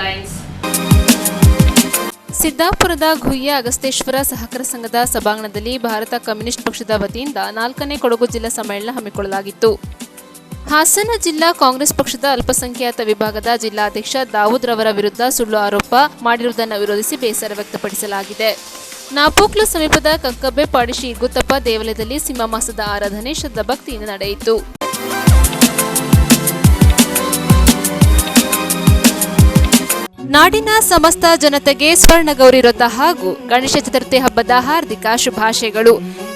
headlines. ಸಿದ್ದಾಪುರದ ಗುಹ್ಯ Agasteshwara ಸಹಕಾರ ಸಂಘದ ಸಭಾಂಗಣದಲ್ಲಿ ಭಾರತ ಕಮ್ಯುನಿಸ್ಟ್ ಪಕ್ಷದ ವತಿಯಿಂದ 4ನೇ ಕೊಡಗು ಜಿಲ್ಲಾ ಸಮ್ಮೇಳನ ಹಮ್ಮಿಕೊಳ್ಳಲಾಗಿತ್ತು. ಹಾಸನ ಜಿಲ್ಲಾ ಕಾಂಗ್ರೆಸ್ ಪಕ್ಷದ ಅಲ್ಪಸಂಖ್ಯಾತ ವಿಭಾಗದ ಜಿಲ್ಲಾಧ್ಯಕ್ಷ ದಾವೂದ್ ರವರ ವಿರುದ್ಧ ಸುಳ್ಳು ಆರೋಪ ಮಾಡಿರುವುದನ್ನು ವಿರೋಧಿಸಿ ಬೇಸರ ವ್ಯಕ್ತಪಡಿಸಲಾಗಿದೆ. ನಾಪೋಕ್ಲು ಸಮೀಪದ ಕಕ್ಕಬ್ಬೆ ಪಾಡಿಶಿ ಗುತ್ತಪ್ಪ ದೇವಾಲಯದಲ್ಲಿ ಸಿಂಹ ಮಾಸದ ಆರಾಧನೆ ಶ್ರದ್ಧಾಭಕ್ತಿಯಿಂದ ನಡೆಯಿತು. ನಾಡಿನ ಸಮಸ್ತ ಜನತೆಗೆ ಸ್ವರ್ಣಗೌರಿ ವ್ರತ ಹಾಗೂ ಗಣೇಶ ಚತುರ್ಥಿ ಹಬ್ಬದ ಹಾರ್ದಿಕ ಶುಭಾಶಯಗಳು.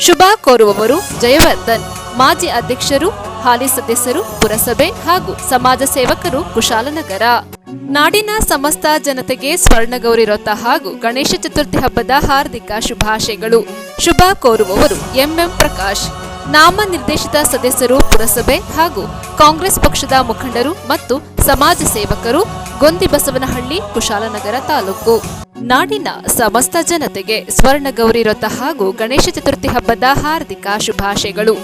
ಶುಭ ಕೋರುವವರು ಜಯವರ್ಧನ್, ಮಾಜಿ ಅಧ್ಯಕ್ಷರು, ಹಾಲಿ ಸದಸ್ಯರು, ಪುರಸಭೆ ಹಾಗೂ ಸಮಾಜ ಸೇವಕರು, ಕುಶಾಲನಗರ. ನಾಡಿನ ಸಮಸ್ತ ಜನತೆಗೆ ಸ್ವರ್ಣಗೌರಿ ವ್ರತ ಹಾಗೂ ಗಣೇಶ ಚತುರ್ಥಿ ಹಬ್ಬದ ಹಾರ್ದಿಕ ಶುಭಾಶಯಗಳು. ಶುಭ ಕೋರುವವರು ಎಂಎಂ ಪ್ರಕಾಶ್, ನಾಮ ನಿರ್ದೇಶಿತ ಸದಸ್ಯರು, ಪುರಸಭೆ ಹಾಗೂ ಕಾಂಗ್ರೆಸ್ ಪಕ್ಷದ ಮುಖಂಡರು ಮತ್ತು ಸಮಾಜ ಸೇವಕರು, ಗೊಂದಿಬಸವನಹಳ್ಳಿ, ಕುಶಾಲನಗರ ತಾಲೂಕು. ನಾಡಿನ ಸಮಸ್ತ ಜನತೆಗೆ ಸ್ವರ್ಣಗೌರಿ ವ್ರತ ಹಾಗೂ ಗಣೇಶ ಚತುರ್ಥಿ ಹಬ್ಬದ ಹಾರ್ದಿಕ ಶುಭಾಶಯಗಳು.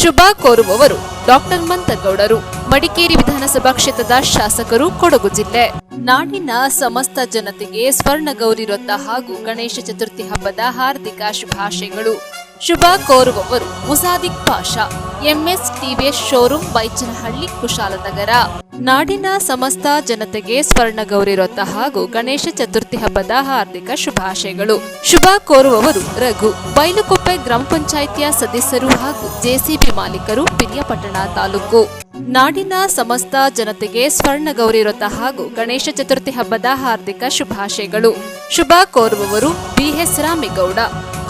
ಶುಭ ಕೋರುವವರು ಡಾಕ್ಟರ್ ಮಂತಗೌಡರು, ಮಡಿಕೇರಿ ವಿಧಾನಸಭಾ ಕ್ಷೇತ್ರದ ಶಾಸಕರು, ಕೊಡಗು ಜಿಲ್ಲೆ. ನಾಡಿನ ಸಮಸ್ತ ಜನತೆಗೆ ಸ್ವರ್ಣಗೌರಿ ವ್ರತ ಹಾಗೂ ಗಣೇಶ ಚತುರ್ಥಿ ಹಬ್ಬದ ಹಾರ್ದಿಕ ಶುಭಾಶಯಗಳು. ಶುಭ ಕೋರುವವರು Musadiq Pasha, MS TVS showroom, Baichanahalli, Kushalnagar. ನಾಡಿನ ಸಮಸ್ತ ಜನತೆಗೆ ಸ್ವರ್ಣಗೌರಿ ವ್ರತ ಹಾಗೂ ಗಣೇಶ ಚತುರ್ಥಿ ಹಬ್ಬದ ಹಾರ್ದಿಕ ಶುಭಾಶಯಗಳು. ಶುಭ ಕೋರುವವರು ರಘು, ಬೈಲುಕೊಪ್ಪೆ ಗ್ರಾಮ ಪಂಚಾಯಿತಿಯ ಸದಸ್ಯರು ಹಾಗೂ ಜೆಸಿಬಿ ಮಾಲೀಕರು, ಪಿರಿಯಾಪಟ್ಟಣ ತಾಲೂಕು. ನಾಡಿನ ಸಮಸ್ತ ಜನತೆಗೆ ಸ್ವರ್ಣಗೌರಿ ವ್ರತ ಹಾಗೂ ಗಣೇಶ ಚತುರ್ಥಿ ಹಬ್ಬದ ಹಾರ್ದಿಕ ಶುಭಾಶಯಗಳು. ಶುಭ ಕೋರುವವರು ಬಿಎಸ್ ರಾಮೇಗೌಡ,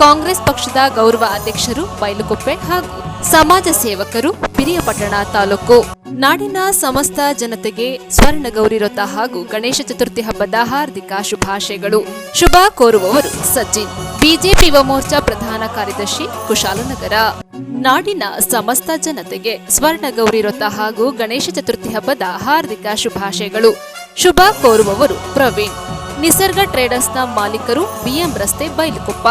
ಕಾಂಗ್ರೆಸ್ ಪಕ್ಷದ ಗೌರವ ಅಧ್ಯಕ್ಷರು, ಬೈಲುಕೊಪ್ಪೆ ಹಾಗೂ ಸಮಾಜ ಸೇವಕರು, ಪಿರಿಯಾಪಟ್ಟಣ ತಾಲೂಕು. ನಾಡಿನ ಸಮಸ್ತ ಜನತೆಗೆ ಸ್ವರ್ಣಗೌರಿ ವ್ರತ ಹಾಗೂ ಗಣೇಶ ಚತುರ್ಥಿ ಹಬ್ಬದ ಹಾರ್ದಿಕ ಶುಭಾಶಯಗಳು. ಶುಭ ಕೋರುವವರು ಸಚಿನ್, ಬಿಜೆಪಿ ಯುವ ಮೋರ್ಚಾ ಪ್ರಧಾನ ಕಾರ್ಯದರ್ಶಿ, ಕುಶಾಲನಗರ. ನಾಡಿನ ಸಮಸ್ತ ಜನತೆಗೆ ಸ್ವರ್ಣಗೌರಿ ವ್ರತ ಹಾಗೂ ಗಣೇಶ ಚತುರ್ಥಿ ಹಬ್ಬದ ಹಾರ್ದಿಕ ಶುಭಾಶಯಗಳು. ಶುಭ ಕೋರುವವರು ಪ್ರವೀಣ್, ನಿಸರ್ಗ ಟ್ರೇಡರ್ಸ್ನ ಮಾಲೀಕರು, ಬಿಎಂ ರಸ್ತೆ, ಬೈಲುಕೊಪ್ಪ.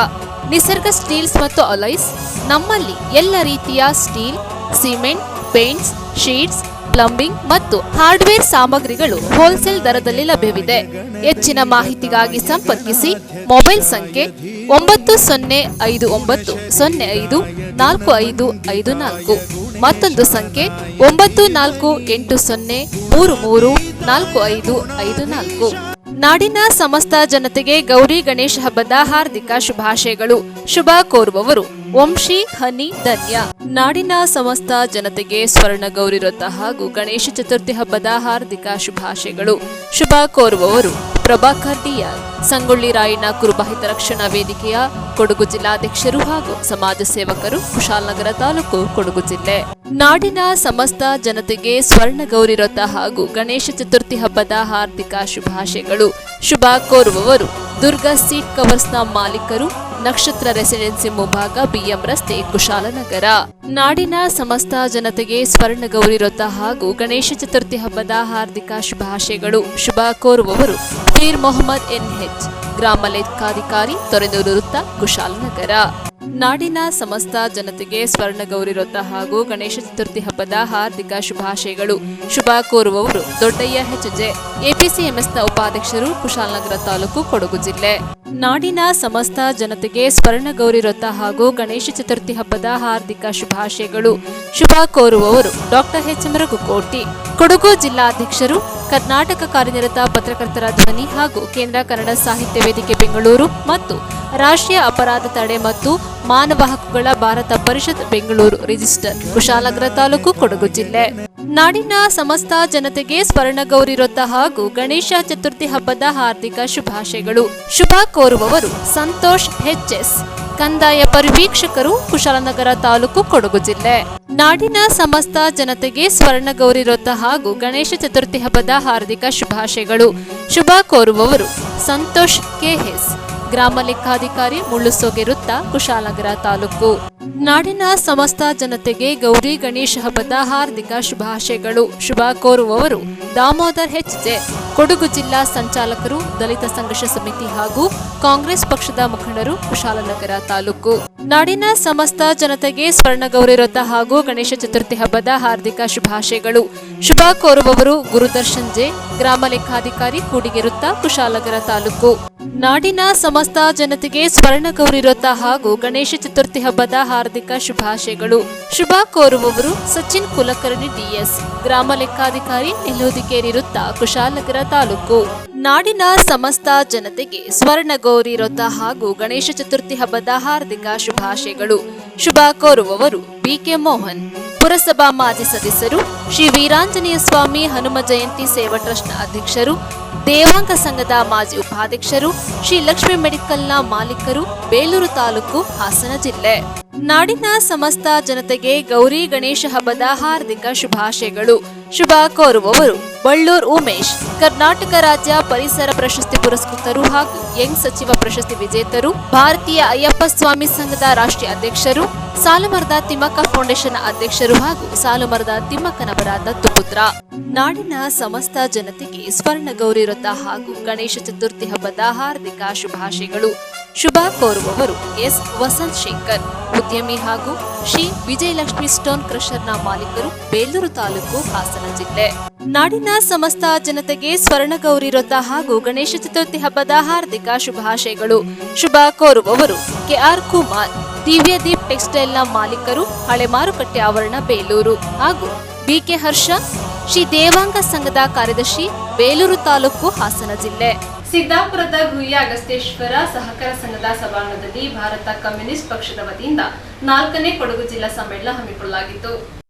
ನಿಸರ್ಗ ಸ್ಟೀಲ್ಸ್ ಮತ್ತು ಅಲಾಯ್ಸ್, ನಮ್ಮಲ್ಲಿ ಎಲ್ಲ ರೀತಿಯ steel, cement, paints, sheets, plumbing ಮತ್ತು ಹಾರ್ಡ್ವೇರ್ ಸಾಮಗ್ರಿಗಳು ಹೋಲ್ಸೇಲ್ ದರದಲ್ಲಿ ಲಭ್ಯವಿದೆ. ಹೆಚ್ಚಿನ ಮಾಹಿತಿಗಾಗಿ ಸಂಪರ್ಕಿಸಿ. ಮೊಬೈಲ್ ಸಂಖ್ಯೆ 9059054554, ಮತ್ತೊಂದು ಸಂಖ್ಯೆ 9480334554. ನಾಡಿನ ಸಮಸ್ತ ಜನತೆಗೆ ಗೌರಿ ಗಣೇಶ ಹಬ್ಬದ ಹಾರ್ದಿಕ ಶುಭಾಶಯಗಳು. ಶುಭ ಕೋರುವವರು ವಂಶಿ, ಹನಿ, ಧನ್ಯ. ನಾಡಿನ ಸಮಸ್ತ ಜನತೆಗೆ ಸ್ವರ್ಣಗೌರಿ ವ್ರತ ಹಾಗೂ ಗಣೇಶ ಚತುರ್ಥಿ ಹಬ್ಬದ ಹಾರ್ದಿಕ ಶುಭಾಶಯಗಳು. ಶುಭ ಕೋರುವವರು ಪ್ರಭಾಕರ್ ಡಿಆರ್, ಸಂಗೊಳ್ಳಿ ರಾಯಣ್ಣ ಕುರುಬ ಹಿತರಕ್ಷಣಾ ವೇದಿಕೆಯ ಕೊಡಗು ಜಿಲ್ಲಾಧ್ಯಕ್ಷರು ಹಾಗೂ ಸಮಾಜ ಸೇವಕರು, ಕುಶಾಲನಗರ ತಾಲೂಕು, ಕೊಡಗು ಜಿಲ್ಲೆ. ನಾಡಿನ ಸಮಸ್ತ ಜನತೆಗೆ ಸ್ವರ್ಣಗೌರಿ ವ್ರತ ಹಾಗೂ ಗಣೇಶ ಚತುರ್ಥಿ ಹಬ್ಬದ ಹಾರ್ದಿಕ ಶುಭಾಶಯಗಳು. ಶುಭ ಕೋರುವವರು ದುರ್ಗಾ ಸೀಟ್ ಕವರ್ಸ್ನ ಮಾಲೀಕರು, ನಕ್ಷತ್ರ ರೆಸಿಡೆನ್ಸಿ ಮುಂಭಾಗ, ಬಿಎಂ ರಸ್ತೆ, ಕುಶಾಲನಗರ. ನಾಡಿನ ಸಮಸ್ತ ಜನತೆಗೆ ಸ್ವರ್ಣಗೌರಿ ವ್ರತ ಹಾಗೂ ಗಣೇಶ ಚತುರ್ಥಿ ಹಬ್ಬದ ಹಾರ್ದಿಕ ಶುಭಾಶಯಗಳು. ಶುಭ ಕೋರುವವರು ಫೀರ್ ಮೊಹಮ್ಮದ್ ಎನ್ಎಚ್, ಗ್ರಾಮ ಲೆಕ್ಕಾಧಿಕಾರಿ, ತೊರೆನೂರು ವೃತ್ತ, ಕುಶಾಲನಗರ. ನಾಡಿನ ಸಮಸ್ತ ಜನತೆಗೆ ಸ್ವರ್ಣಗೌರಿ ವ್ರತ ಹಾಗೂ ಗಣೇಶ ಚತುರ್ಥಿ ಹಬ್ಬದ ಹಾರ್ದಿಕ ಶುಭಾಶಯಗಳು. ಶುಭ ಕೋರುವವರು ದೊಡ್ಡಯ್ಯ ಹೆಚ್ಜೆ, ಎಪಿಸಿಎಂಎಸ್ನ ಉಪಾಧ್ಯಕ್ಷರು, ಕುಶಾಲನಗರ ತಾಲೂಕು, ಕೊಡಗು ಜಿಲ್ಲೆ. ನಾಡಿನ ಸಮಸ್ತ ಜನತೆಗೆ ಸ್ವರ್ಣಗೌರಿ ವ್ರತ ಹಾಗೂ ಗಣೇಶ ಚತುರ್ಥಿ ಹಬ್ಬದ ಹಾರ್ದಿಕ ಶುಭಾಶಯಗಳು. ಶುಭ ಕೋರುವವರು ಡಾಕ್ಟರ್ ಎಚ್ಎಂ ರಘುಕೋಟಿ, ಕೊಡಗು ಜಿಲ್ಲಾಧ್ಯಕ್ಷರು, ಕರ್ನಾಟಕ ಕಾರ್ಯನಿರತ ಪತ್ರಕರ್ತರ ಧ್ವನಿ ಹಾಗೂ ಕೇಂದ್ರ ಕನ್ನಡ ಸಾಹಿತ್ಯ ವೇದಿಕೆ ಬೆಂಗಳೂರು ಮತ್ತು ರಾಷ್ಟ್ರೀಯ ಅಪರಾಧ ತಡೆ ಮತ್ತು ಮಾನವ ಹಕ್ಕುಗಳ ಭಾರತ ಪರಿಷತ್ ಬೆಂಗಳೂರು ರಿಜಿಸ್ಟರ್, ಕುಶಾಲನಗರ ತಾಲೂಕು, ಕೊಡಗು ಜಿಲ್ಲೆ. ನಾಡಿನ ಸಮಸ್ತ ಜನತೆಗೆ ಸ್ವರ್ಣಗೌರಿ ವ್ರತ ಹಾಗೂ ಗಣೇಶ ಚತುರ್ಥಿ ಹಬ್ಬದ ಹಾರ್ದಿಕ ಶುಭಾಶಯಗಳು. ಶುಭ ಕೋರುವವರು ಸಂತೋಷ್ ಎಚ್ಎಸ್, ಕಂದಾಯ ಪರಿವೀಕ್ಷಕರು, ಕುಶಾಲನಗರ ತಾಲೂಕು, ಕೊಡಗು ಜಿಲ್ಲೆ. ನಾಡಿನ ಸಮಸ್ತ ಜನತೆಗೆ ಸ್ವರ್ಣಗೌರಿ ವ್ರತ ಹಾಗೂ ಗಣೇಶ ಚತುರ್ಥಿ ಹಬ್ಬದ ಹಾರ್ದಿಕ ಶುಭಾಶಯಗಳು. ಶುಭ ಕೋರುವವರು ಸಂತೋಷ್ ಕೆಎಸ್, ಗ್ರಾಮ ಲೆಕ್ಕಾಧಿಕಾರಿ, ಮುಳ್ಳುಸೋಗೆ ವೃತ್ತ, ಕುಶಾಲನಗರ ತಾಲೂಕು. ನಾಡಿನ ಸಮಸ್ತ ಜನತೆಗೆ ಗೌರಿ ಗಣೇಶ ಹಬ್ಬದ ಹಾರ್ದಿಕ ಶುಭಾಶಯಗಳು. ಶುಭ ಕೋರುವವರು ದಾಮೋದರ್ ಹೆಚ್ಜೆ, ಕೊಡಗು ಜಿಲ್ಲಾ ಸಂಚಾಲಕರು, ದಲಿತ ಸಂಘರ್ಷ ಸಮಿತಿ ಹಾಗೂ ಕಾಂಗ್ರೆಸ್ ಪಕ್ಷದ ಮುಖಂಡರು, ಕುಶಾಲನಗರ ತಾಲೂಕು. ನಾಡಿನ ಸಮಸ್ತ ಜನತೆಗೆ ಸ್ವರ್ಣಗೌರಿ ವ್ರತ ಹಾಗೂ ಗಣೇಶ ಚತುರ್ಥಿ ಹಬ್ಬದ ಹಾರ್ದಿಕ ಶುಭಾಶಯಗಳು. ಶುಭ ಕೋರುವವರು ಗುರುದರ್ಶನ್ ಜೆ, ಗ್ರಾಮ ಲೆಕ್ಕಾಧಿಕಾರಿ, ಕೂಡಿಗೆ ವೃತ್ತ, ಕುಶಾಲನಗರ ತಾಲೂಕು. ನಾಡಿನ ಸಮಸ್ತ ಜನತೆಗೆ ಸ್ವರ್ಣಗೌರಿ ವ್ರತ ಹಾಗೂ ಗಣೇಶ ಚತುರ್ಥಿ ಹಬ್ಬದ ಹಾರ್ದಿಕ ಶುಭಾಶಯಗಳು. ಶುಭ ಕೋರುವವರು ಸಚಿನ್ ಕುಲಕರ್ಣಿ ಡಿಎಸ್, ಗ್ರಾಮ ಲೆಕ್ಕಾಧಿಕಾರಿ, ನೆಲ್ಲೂದಿಕೇರಿ ವೃತ್ತ, ಕುಶಾಲನಗರ ತಾಲೂಕು. ನಾಡಿನ ಸಮಸ್ತ ಜನತೆಗೆ ಸ್ವರ್ಣಗೌರಿ ವ್ರತ ಹಾಗೂ ಗಣೇಶ ಚತುರ್ಥಿ ಹಬ್ಬದ ಹಾರ್ದಿಕ ಶುಭಾಶಯಗಳು. ಶುಭ ಕೋರುವವರು ಬಿಕೆ ಮೋಹನ್, ಪುರಸಭಾ ಮಾಜಿ ಸದಸ್ಯರು, ಶ್ರೀ ವೀರಾಂಜನೇಯ ಸ್ವಾಮಿ ಹನುಮ ಜಯಂತಿ ಸೇವಾ ಟ್ರಸ್ಟ್ನ ಅಧ್ಯಕ್ಷರು, ದೇವಾಂಗ ಸಂಘದ ಮಾಜಿ ಉಪಾಧ್ಯಕ್ಷರು, ಶ್ರೀ ಲಕ್ಷ್ಮೀ ಮೆಡಿಕಲ್ನ ಮಾಲೀಕರು, ಬೇಲೂರು ತಾಲೂಕು, ಹಾಸನ ಜಿಲ್ಲೆ. ನಾಡಿನ ಸಮಸ್ತ ಜನತೆಗೆ ಗೌರಿ ಗಣೇಶ ಹಬ್ಬದ ಹಾರ್ದಿಕ ಶುಭಾಶಯಗಳು. ಶುಭ ಕೋರುವವರು ಬಳ್ಳೂರು ಉಮೇಶ್, ಕರ್ನಾಟಕ ರಾಜ್ಯ ಪರಿಸರ ಪ್ರಶಸ್ತಿ ಪುರಸ್ಕೃತರು ಹಾಗೂ ಯಂಗ್ ಸಚಿವ ಪ್ರಶಸ್ತಿ ವಿಜೇತರು, ಭಾರತೀಯ ಅಯ್ಯಪ್ಪ ಸ್ವಾಮಿ ಸಂಘದ ರಾಷ್ಟ್ರೀಯ ಅಧ್ಯಕ್ಷರು, ಸಾಲುಮರದ ತಿಮ್ಮಕ್ಕ ಫೌಂಡೇಶನ್ ಅಧ್ಯಕ್ಷರು ಹಾಗೂ ಸಾಲುಮರದ ತಿಮ್ಮಕ್ಕನವರ ದತ್ತುಪುತ್ರ. ನಾಡಿನ ಸಮಸ್ತ ಜನತೆಗೆ ಸ್ವರ್ಣಗೌರಿ ವ್ರತ ಹಾಗೂ ಗಣೇಶ ಚತುರ್ಥಿ ಹಬ್ಬದ ಹಾರ್ದಿಕ ಶುಭಾಶಯಗಳು. ಶುಭ ಕೋರುವವರು ಎಸ್ ವಸಂತ್ ಶೇಖರ್, ಉದ್ಯಮಿ ಹಾಗೂ ಶ್ರೀ ವಿಜಯಲಕ್ಷ್ಮಿ ಸ್ಟೋನ್ ಕ್ರಷರ್ನ ಮಾಲೀಕರು, ಬೇಲೂರು ತಾಲೂಕು, ಹಾಸನ ಜಿಲ್ಲೆ. ನಾಡಿನ ಸಮಸ್ತ ಜನತೆಗೆ ಸ್ವರ್ಣಗೌರಿ ವ್ರತ ಹಾಗೂ ಗಣೇಶ ಚತುರ್ಥಿ ಹಬ್ಬದ ಹಾರ್ದಿಕ ಶುಭಾಶಯಗಳು. ಶುಭ ಕೋರುವವರು ಕೆಆರ್ ಕುಮಾರ್, ದಿವ್ಯದೀಪ್ ಟೆಕ್ಸ್ಟೈಲ್ನ ಮಾಲೀಕರು, ಹಳೆ ಮಾರುಕಟ್ಟೆ ಆವರಣ, ಬೇಲೂರು ಹಾಗೂ ಬಿಕೆ ಹರ್ಷ, ಶ್ರೀ ದೇವಾಂಗ ಸಂಘದ ಕಾರ್ಯದರ್ಶಿ, ಬೇಲೂರು ತಾಲೂಕು, ಹಾಸನ ಜಿಲ್ಲೆ. ಸಿದ್ದಾಪುರದ ಗುಹ್ಯ ಅಗಸ್ತೇಶ್ವರ ಸಹಕಾರ ಸಂಘದ ಸಭಾಂಗಣದಲ್ಲಿ ಭಾರತ ಕಮ್ಯುನಿಸ್ಟ್ ಪಕ್ಷದ ವತಿಯಿಂದ 4ನೇ ಕೊಡಗು ಜಿಲ್ಲಾ ಸಮ್ಮೇಳನ ಹಮ್ಮಿಕೊಳ್ಳಲಾಗಿತ್ತು.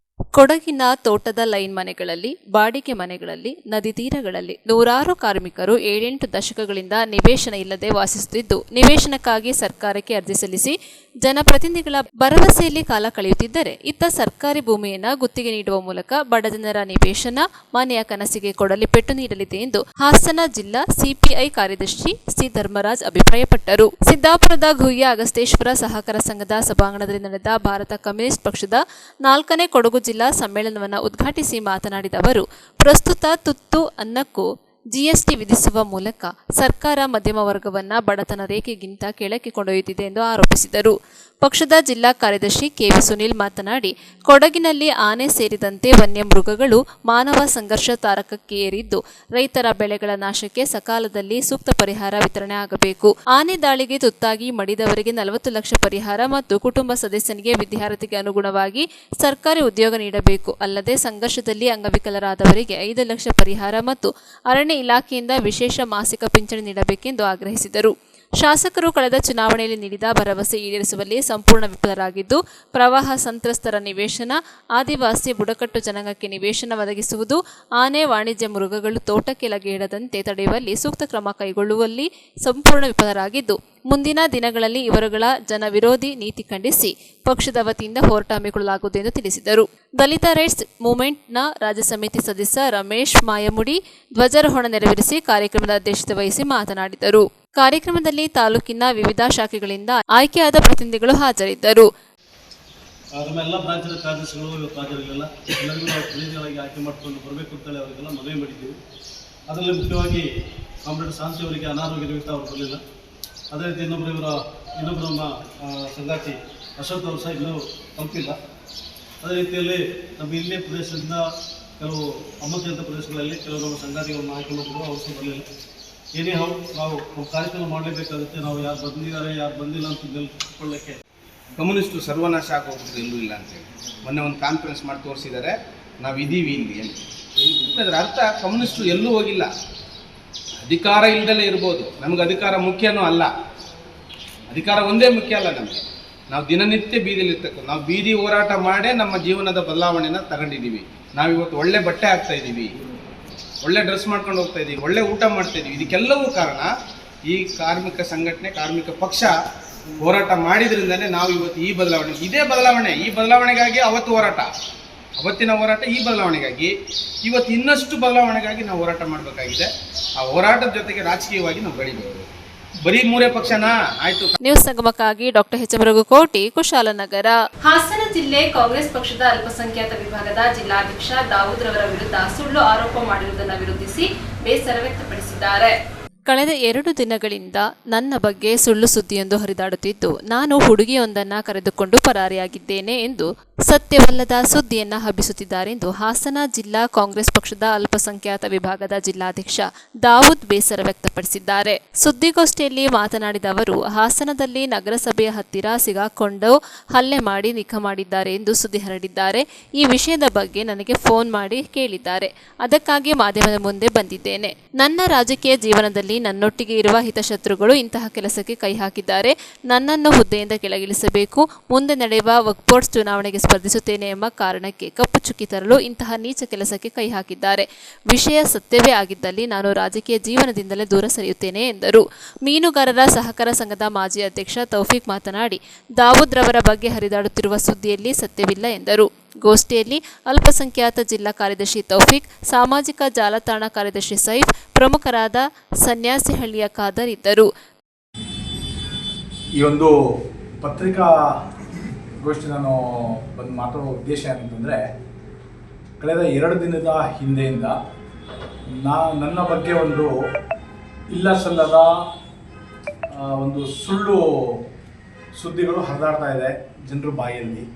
ಕೊಡಗಿನ ತೋಟದ ಲೈನ್ ಮನೆಗಳಲ್ಲಿ, ಬಾಡಿಗೆ ಮನೆಗಳಲ್ಲಿ, ನದಿ ತೀರಗಳಲ್ಲಿ ನೂರಾರು ಕಾರ್ಮಿಕರು 7-8 ದಶಕಗಳಿಂದ ನಿವೇಶನ ಇಲ್ಲದೆ ವಾಸಿಸುತ್ತಿದ್ದು, ನಿವೇಶನಕ್ಕಾಗಿ ಸರ್ಕಾರಕ್ಕೆ ಅರ್ಜಿ ಸಲ್ಲಿಸಿ ಜನಪ್ರತಿನಿಧಿಗಳ ಭರವಸೆಯಲ್ಲಿ ಕಾಲ ಕಳೆಯುತ್ತಿದ್ದರೆ, ಇತ್ತ ಸರ್ಕಾರಿ ಭೂಮಿಯನ್ನು ಗುತ್ತಿಗೆ ನೀಡುವ ಮೂಲಕ ಬಡಜನರ ನಿವೇಶನ, ಮನೆಯ ಕನಸಿಗೆ ಕೊಡಲಿ ಪೆಟ್ಟು ನೀಡಲಿದೆ ಎಂದು ಹಾಸನ ಜಿಲ್ಲಾ ಸಿಪಿಐ ಕಾರ್ಯದರ್ಶಿ ಸಿ ಧರ್ಮರಾಜ್ ಅಭಿಪ್ರಾಯಪಟ್ಟರು. ಸಿದ್ದಾಪುರದ ಗುಹ್ಯ ಅಗಸ್ತೇಶ್ವರ ಸಹಕಾರ ಸಂಘದ ಸಭಾಂಗಣದಲ್ಲಿ ನಡೆದ ಭಾರತ ಕಮ್ಯುನಿಸ್ಟ್ ಪಕ್ಷದ 4ನೇ ಕೊಡಗು ಜಿಲ್ಲಾ ಸಮ್ಮೇಳನವನ್ನು ಉದ್ಘಾಟಿಸಿ ಮಾತನಾಡಿದ ಅವರು, ಪ್ರಸ್ತುತ ತುತ್ತು ಅನ್ನಕ್ಕೂ ಜಿಎಸ್ಟಿ ವಿಧಿಸುವ ಮೂಲಕ ಸರ್ಕಾರ ಮಧ್ಯಮ ವರ್ಗವನ್ನ ಬಡತನ ರೇಖೆಗಿಂತ ಕೆಳಕ್ಕೆ ಕೊಂಡೊಯ್ಯುತ್ತಿದೆ ಎಂದು ಆರೋಪಿಸಿದರು. ಪಕ್ಷದ ಜಿಲ್ಲಾ ಕಾರ್ಯದರ್ಶಿ ಕೆವಿ ಸುನೀಲ್ ಮಾತನಾಡಿ, ಕೊಡಗಿನಲ್ಲಿ ಆನೆ ಸೇರಿದಂತೆ ವನ್ಯಮೃಗಗಳು ಮಾನವ ಸಂಘರ್ಷ ತಾರಕಕ್ಕೆ ಏರಿದ್ದು, ರೈತರ ಬೆಳೆಗಳ ನಾಶಕ್ಕೆ ಸಕಾಲದಲ್ಲಿ ಸೂಕ್ತ ಪರಿಹಾರ ವಿತರಣೆ ಆಗಬೇಕು. ಆನೆ ದಾಳಿಗೆ ತುತ್ತಾಗಿ ಮಡಿದವರಿಗೆ 40 ಲಕ್ಷ ಪರಿಹಾರ ಮತ್ತು ಕುಟುಂಬ ಸದಸ್ಯನಿಗೆ ವಿದ್ಯಾರ್ಥಿಗೆ ಅನುಗುಣವಾಗಿ ಸರ್ಕಾರಿ ಉದ್ಯೋಗ ನೀಡಬೇಕು. ಅಲ್ಲದೆ ಸಂಘರ್ಷದಲ್ಲಿ ಅಂಗವಿಕಲರಾದವರಿಗೆ 5 ಲಕ್ಷ ಪರಿಹಾರ ಮತ್ತು ಅರಣ್ಯ ಇಲಾಖೆಯಿಂದ ವಿಶೇಷ ಮಾಸಿಕ ಪಿಂಚಣಿ ನೀಡಬೇಕೆಂದು ಆಗ್ರಹಿಸಿದರು. ಶಾಸಕರು ಕಳೆದ ಚುನಾವಣೆಯಲ್ಲಿ ನೀಡಿದ ಭರವಸೆ ಈಡೇರಿಸುವಲ್ಲಿ ಸಂಪೂರ್ಣ ವಿಫಲರಾಗಿದ್ದು, ಪ್ರವಾಹ ಸಂತ್ರಸ್ತರ ನಿವೇಶನ, ಆದಿವಾಸಿ ಬುಡಕಟ್ಟು ಜನಾಂಗಕ್ಕೆ ನಿವೇಶನ ಒದಗಿಸುವುದು, ಆನೆ ವಾಣಿಜ್ಯ ಮೃಗಗಳು ತೋಟಕ್ಕೆ ಲಗೆಯಿಡದಂತೆ ತಡೆಯುವಲ್ಲಿ ಸೂಕ್ತ ಕ್ರಮ ಕೈಗೊಳ್ಳುವಲ್ಲಿ ಸಂಪೂರ್ಣ ವಿಫಲರಾಗಿದ್ದು, ಮುಂದಿನ ದಿನಗಳಲ್ಲಿ ಇವರುಗಳ ಜನವಿರೋಧಿ ನೀತಿ ಖಂಡಿಸಿ ಪಕ್ಷದ ವತಿಯಿಂದ ಹೋರಾಟ ಹಮ್ಮಿಕೊಳ್ಳಲಾಗುವುದು ಎಂದು ತಿಳಿಸಿದರು. ದಲಿತ ರೈಟ್ಸ್ ಮೂವ್ಮೆಂಟ್ನ ರಾಜ್ಯ ಸಮಿತಿ ಸದಸ್ಯ ರಮೇಶ್ ಮಾಯಮುಡಿ ಧ್ವಜಾರೋಹಣ ನೆರವೇರಿಸಿ ಕಾರ್ಯಕ್ರಮದ ಅಧ್ಯಕ್ಷತೆ ವಹಿಸಿ ಮಾತನಾಡಿದರು. ಕಾರ್ಯಕ್ರಮದಲ್ಲಿ ತಾಲೂಕಿನ ವಿವಿಧ ಶಾಖೆಗಳಿಂದ ಆಯ್ಕೆಯಾದ ಪ್ರತಿನಿಧಿಗಳು ಹಾಜರಿದ್ದರು. ನಮ್ಮೆಲ್ಲ ಬ್ರಾಂಚಿನ ಕಾರ್ಯದರ್ಶಿಗಳು ಇವತ್ತು ಹಾಜರಿರಲಿಲ್ಲ. ಎಲ್ಲರಿಗೂ ನಾವು ಪ್ರತಿನಿಧಿಗಳಾಗಿ ಆಯ್ಕೆ ಮಾಡಿಕೊಂಡು ಬರಬೇಕು ಅಂತೇಳಿ ಅವರಿಗೆಲ್ಲ ಮನವಿ ಮಾಡಿದ್ದೀವಿ. ಅದರಲ್ಲಿ ಮುಖ್ಯವಾಗಿ ಕಾಮ್ರೇಡ್ ಶಾಂತಿ ಅವರಿಗೆ ಅನಾರೋಗ್ಯ ನಿಮಿತ್ತ ಅವರು ಬರಲಿಲ್ಲ. ಅದೇ ರೀತಿ ಇನ್ನೊಬ್ಬರು ನಮ್ಮ ಸಂಗಾತಿ ಅಶೋಕ್ ಅವರು ಸಹ ಇನ್ನೂ ತಲುಪಿಲ್ಲ. ಅದೇ ರೀತಿಯಲ್ಲಿ ನಮ್ಮ ಇಲ್ಲೇ ಪ್ರದೇಶದಿಂದ ಕೆಲವು ಅಮ್ಮಂತ ಪ್ರದೇಶಗಳಲ್ಲಿ ಕೆಲವು ನಮ್ಮ ಸಂಗಾತಿಗಳನ್ನು ಆಯ್ಕೆ ಮಾಡಿದ್ರು, ಅವರು ಸಹ ಬರಲಿಲ್ಲ. ಏನೇ ನಾವು ಕಾರ್ಯಕ್ರಮ ಮಾಡಲೇಬೇಕಾಗುತ್ತೆ. ನಾವು ಯಾರು ಬಂದಿದ್ದಾರೆ ಯಾರು ಬಂದಿಲ್ಲ ಅಂತ ತಿಳ್ಕೊಳ್ಳೋಕ್ಕೆ ಕಮ್ಯುನಿಸ್ಟು ಸರ್ವನಾಶ ಆಗೋಗ್ತದೆ ಎಲ್ಲೂ ಇಲ್ಲ ಅಂತೇಳಿ ಮೊನ್ನೆ ಒಂದು ಕಾನ್ಫರೆನ್ಸ್ ಮಾಡಿ ತೋರಿಸಿದ್ದಾರೆ. ನಾವು ಇದ್ದೀವಿ ಇಲ್ಲಿ ಅಂತ. ಅದರ ಅರ್ಥ ಕಮ್ಯುನಿಸ್ಟು ಎಲ್ಲೂ ಹೋಗಿಲ್ಲ. ಅಧಿಕಾರ ಇಲ್ಲದಲೇ ಇರ್ಬೋದು, ನಮಗೆ ಅಧಿಕಾರ ಮುಖ್ಯನೂ ಅಲ್ಲ. ಅಧಿಕಾರ ಒಂದೇ ಮುಖ್ಯ ಅಲ್ಲ ನಮಗೆ. ನಾವು ದಿನನಿತ್ಯ ಬೀದಿಲಿರ್ತಕ್ಕಂಥ ನಾವು ಬೀದಿ ಹೋರಾಟ ಮಾಡೇ ನಮ್ಮ ಜೀವನದ ಬದಲಾವಣೆನ ತಗೊಂಡಿದ್ದೀವಿ. ನಾವಿವತ್ತು ಒಳ್ಳೆ ಬಟ್ಟೆ ಹಾಕ್ತಾ ಇದ್ದೀವಿ, ಒಳ್ಳೆ ಡ್ರೆಸ್ ಮಾಡ್ಕೊಂಡು ಹೋಗ್ತಾ ಇದ್ದೀವಿ, ಒಳ್ಳೆ ಊಟ ಮಾಡ್ತಾ ಇದ್ದೀವಿ. ಇದಕ್ಕೆಲ್ಲವೂ ಕಾರಣ ಈ ಕಾರ್ಮಿಕ ಸಂಘಟನೆ, ಕಾರ್ಮಿಕ ಪಕ್ಷ ಹೋರಾಟ ಮಾಡಿದ್ರಿಂದಲೇ ನಾವು ಇವತ್ತು ಈ ಬದಲಾವಣೆ, ಇದೇ ಬದಲಾವಣೆ, ಈ ಬದಲಾವಣೆಗಾಗಿ ಅವತ್ತು ಹೋರಾಟ, ಅವತ್ತಿನ ಹೋರಾಟ ಈ ಬದಲಾವಣೆಗಾಗಿ, ಇವತ್ತು ಇನ್ನಷ್ಟು ಬದಲಾವಣೆಗಾಗಿ ನಾವು ಹೋರಾಟ ಮಾಡಬೇಕಾಗಿದೆ. ಆ ಹೋರಾಟದ ಜೊತೆಗೆ ರಾಜಕೀಯವಾಗಿ ನಾವು ಬೆಳಿಬೇಕು. ಬರೀ 3 ಪಕ್ಷನಾ? ಆಯ್ತು. ನ್ಯೂಸ್ ಸಂಗಮಕ್ಕಾಗಿ doctor H M Raghukoti, Kushalnagar. Hassan ಜಿಲ್ಲೆ ಕಾಂಗ್ರೆಸ್ ಪಕ್ಷದ ಅಲ್ಪಸಂಖ್ಯಾತ ವಿಭಾಗದ ಜಿಲ್ಲಾಧ್ಯಕ್ಷ ದಾವೂದ್ ರವರ ವಿರುದ್ಧ ಸುಳ್ಳು ಆರೋಪ ಮಾಡಿರುವುದನ್ನು ವಿರೋಧಿಸಿ ಬೇಸರ ವ್ಯಕ್ತಪಡಿಸಿದ್ದಾರೆ. ಕಳೆದ 2 ದಿನಗಳಿಂದ ನನ್ನ ಬಗ್ಗೆ ಸುಳ್ಳು ಸುದ್ದಿಯೊಂದು ಹರಿದಾಡುತ್ತಿದ್ದು, ನಾನು ಹುಡುಗಿಯೊಂದನ್ನು ಕರೆದುಕೊಂಡು ಪರಾರಿಯಾಗಿದ್ದೇನೆ ಎಂದು ಸತ್ಯವಲ್ಲದ ಸುದ್ದಿಯನ್ನ ಹಬ್ಬಿಸುತ್ತಿದ್ದಾರೆಂದು ಹಾಸನ ಜಿಲ್ಲಾ ಕಾಂಗ್ರೆಸ್ ಪಕ್ಷದ ಅಲ್ಪಸಂಖ್ಯಾತ ವಿಭಾಗದ ಜಿಲ್ಲಾಧ್ಯಕ್ಷ ದಾವೂದ್ ಬೇಸರ ವ್ಯಕ್ತಪಡಿಸಿದ್ದಾರೆ. ಸುದ್ದಿಗೋಷ್ಠಿಯಲ್ಲಿ ಮಾತನಾಡಿದ ಅವರು, ಹಾಸನದಲ್ಲಿ ನಗರಸಭೆಯ ಹತ್ತಿರ ಸಿಗಾಕೊಂಡು ಹಲ್ಲೆ ಮಾಡಿ ನಿಖಾ ಮಾಡಿದ್ದಾರೆ ಎಂದು ಸುದ್ದಿ ಹರಡಿದ್ದಾರೆ. ಈ ವಿಷಯದ ಬಗ್ಗೆ ನನಗೆ ಫೋನ್ ಮಾಡಿ ಕೇಳಿದ್ದಾರೆ. ಅದಕ್ಕಾಗಿ ಮಾಧ್ಯಮದ ಮುಂದೆ ಬಂದಿದ್ದೇನೆ. ನನ್ನ ರಾಜಕೀಯ ಜೀವನದಲ್ಲಿ ನನ್ನೊಟ್ಟಿಗೆ ಇರುವ ಹಿತಶತ್ರುಗಳು ಇಂತಹ ಕೆಲಸಕ್ಕೆ ಕೈ ಹಾಕಿದ್ದಾರೆ. ನನ್ನನ್ನು ಹುದ್ದೆಯಿಂದ ಕೆಳಗಿಳಿಸಬೇಕು, ಮುಂದೆ ನಡೆಯುವ ವಕ್ಫ್ ಚುನಾವಣೆಗೆ ಸ್ಪರ್ಧಿಸುತ್ತೇನೆ ಎಂಬ ಕಾರಣಕ್ಕೆ ಕಪ್ಪು ಚುಕ್ಕಿ ತರಲು ಇಂತಹ ನೀಚ ಕೆಲಸಕ್ಕೆ ಕೈ ಹಾಕಿದ್ದಾರೆ. ವಿಷಯ ಸತ್ಯವೇ ಆಗಿದ್ದಲ್ಲಿ ನಾನು ರಾಜಕೀಯ ಜೀವನದಿಂದಲೇ ದೂರ ಸರಿಯುತ್ತೇನೆ ಎಂದರು. ಮೀನುಗಾರರ ಸಹಕಾರ ಸಂಘದ ಮಾಜಿ ಅಧ್ಯಕ್ಷ ತೌಫೀಕ್ ಮಾತನಾಡಿ, ದಾವೂದ್ ರವರ ಬಗ್ಗೆ ಹರಿದಾಡುತ್ತಿರುವ ಸುದ್ದಿಯಲ್ಲಿ ಸತ್ಯವಿಲ್ಲ ಎಂದರು. ಗೋಷ್ಠಿಯಲ್ಲಿ ಅಲ್ಪಸಂಖ್ಯಾತ ಜಿಲ್ಲಾ ಕಾರ್ಯದರ್ಶಿ ತೌಫೀಕ್, ಸಾಮಾಜಿಕ ಜಾಲತಾಣ ಕಾರ್ಯದರ್ಶಿ ಸೈಫ್, ಪ್ರಮುಖರಾದ ಸನ್ಯಾಸಿಹಳ್ಳಿಯ ಖಾದರ್ ಇದ್ದರು. ಈ ಒಂದು ಪತ್ರಿಕಾ ಗೋಷ್ಠಿ ನಾನು ಬಂದು ಮಾತಾಡೋ ಉದ್ದೇಶ ಏನಂತಂದರೆ, ಕಳೆದ 2 ದಿನದ ಹಿಂದೆಯಿಂದ ನನ್ನ ಬಗ್ಗೆ ಒಂದು ಇಲ್ಲ ಸಲ್ಲದ ಒಂದು ಸುಳ್ಳು ಸುದ್ದಿಗಳು ಹರಿದಾಡ್ತಾ ಇದೆ ಜನರ ಬಾಯಲ್ಲಿ.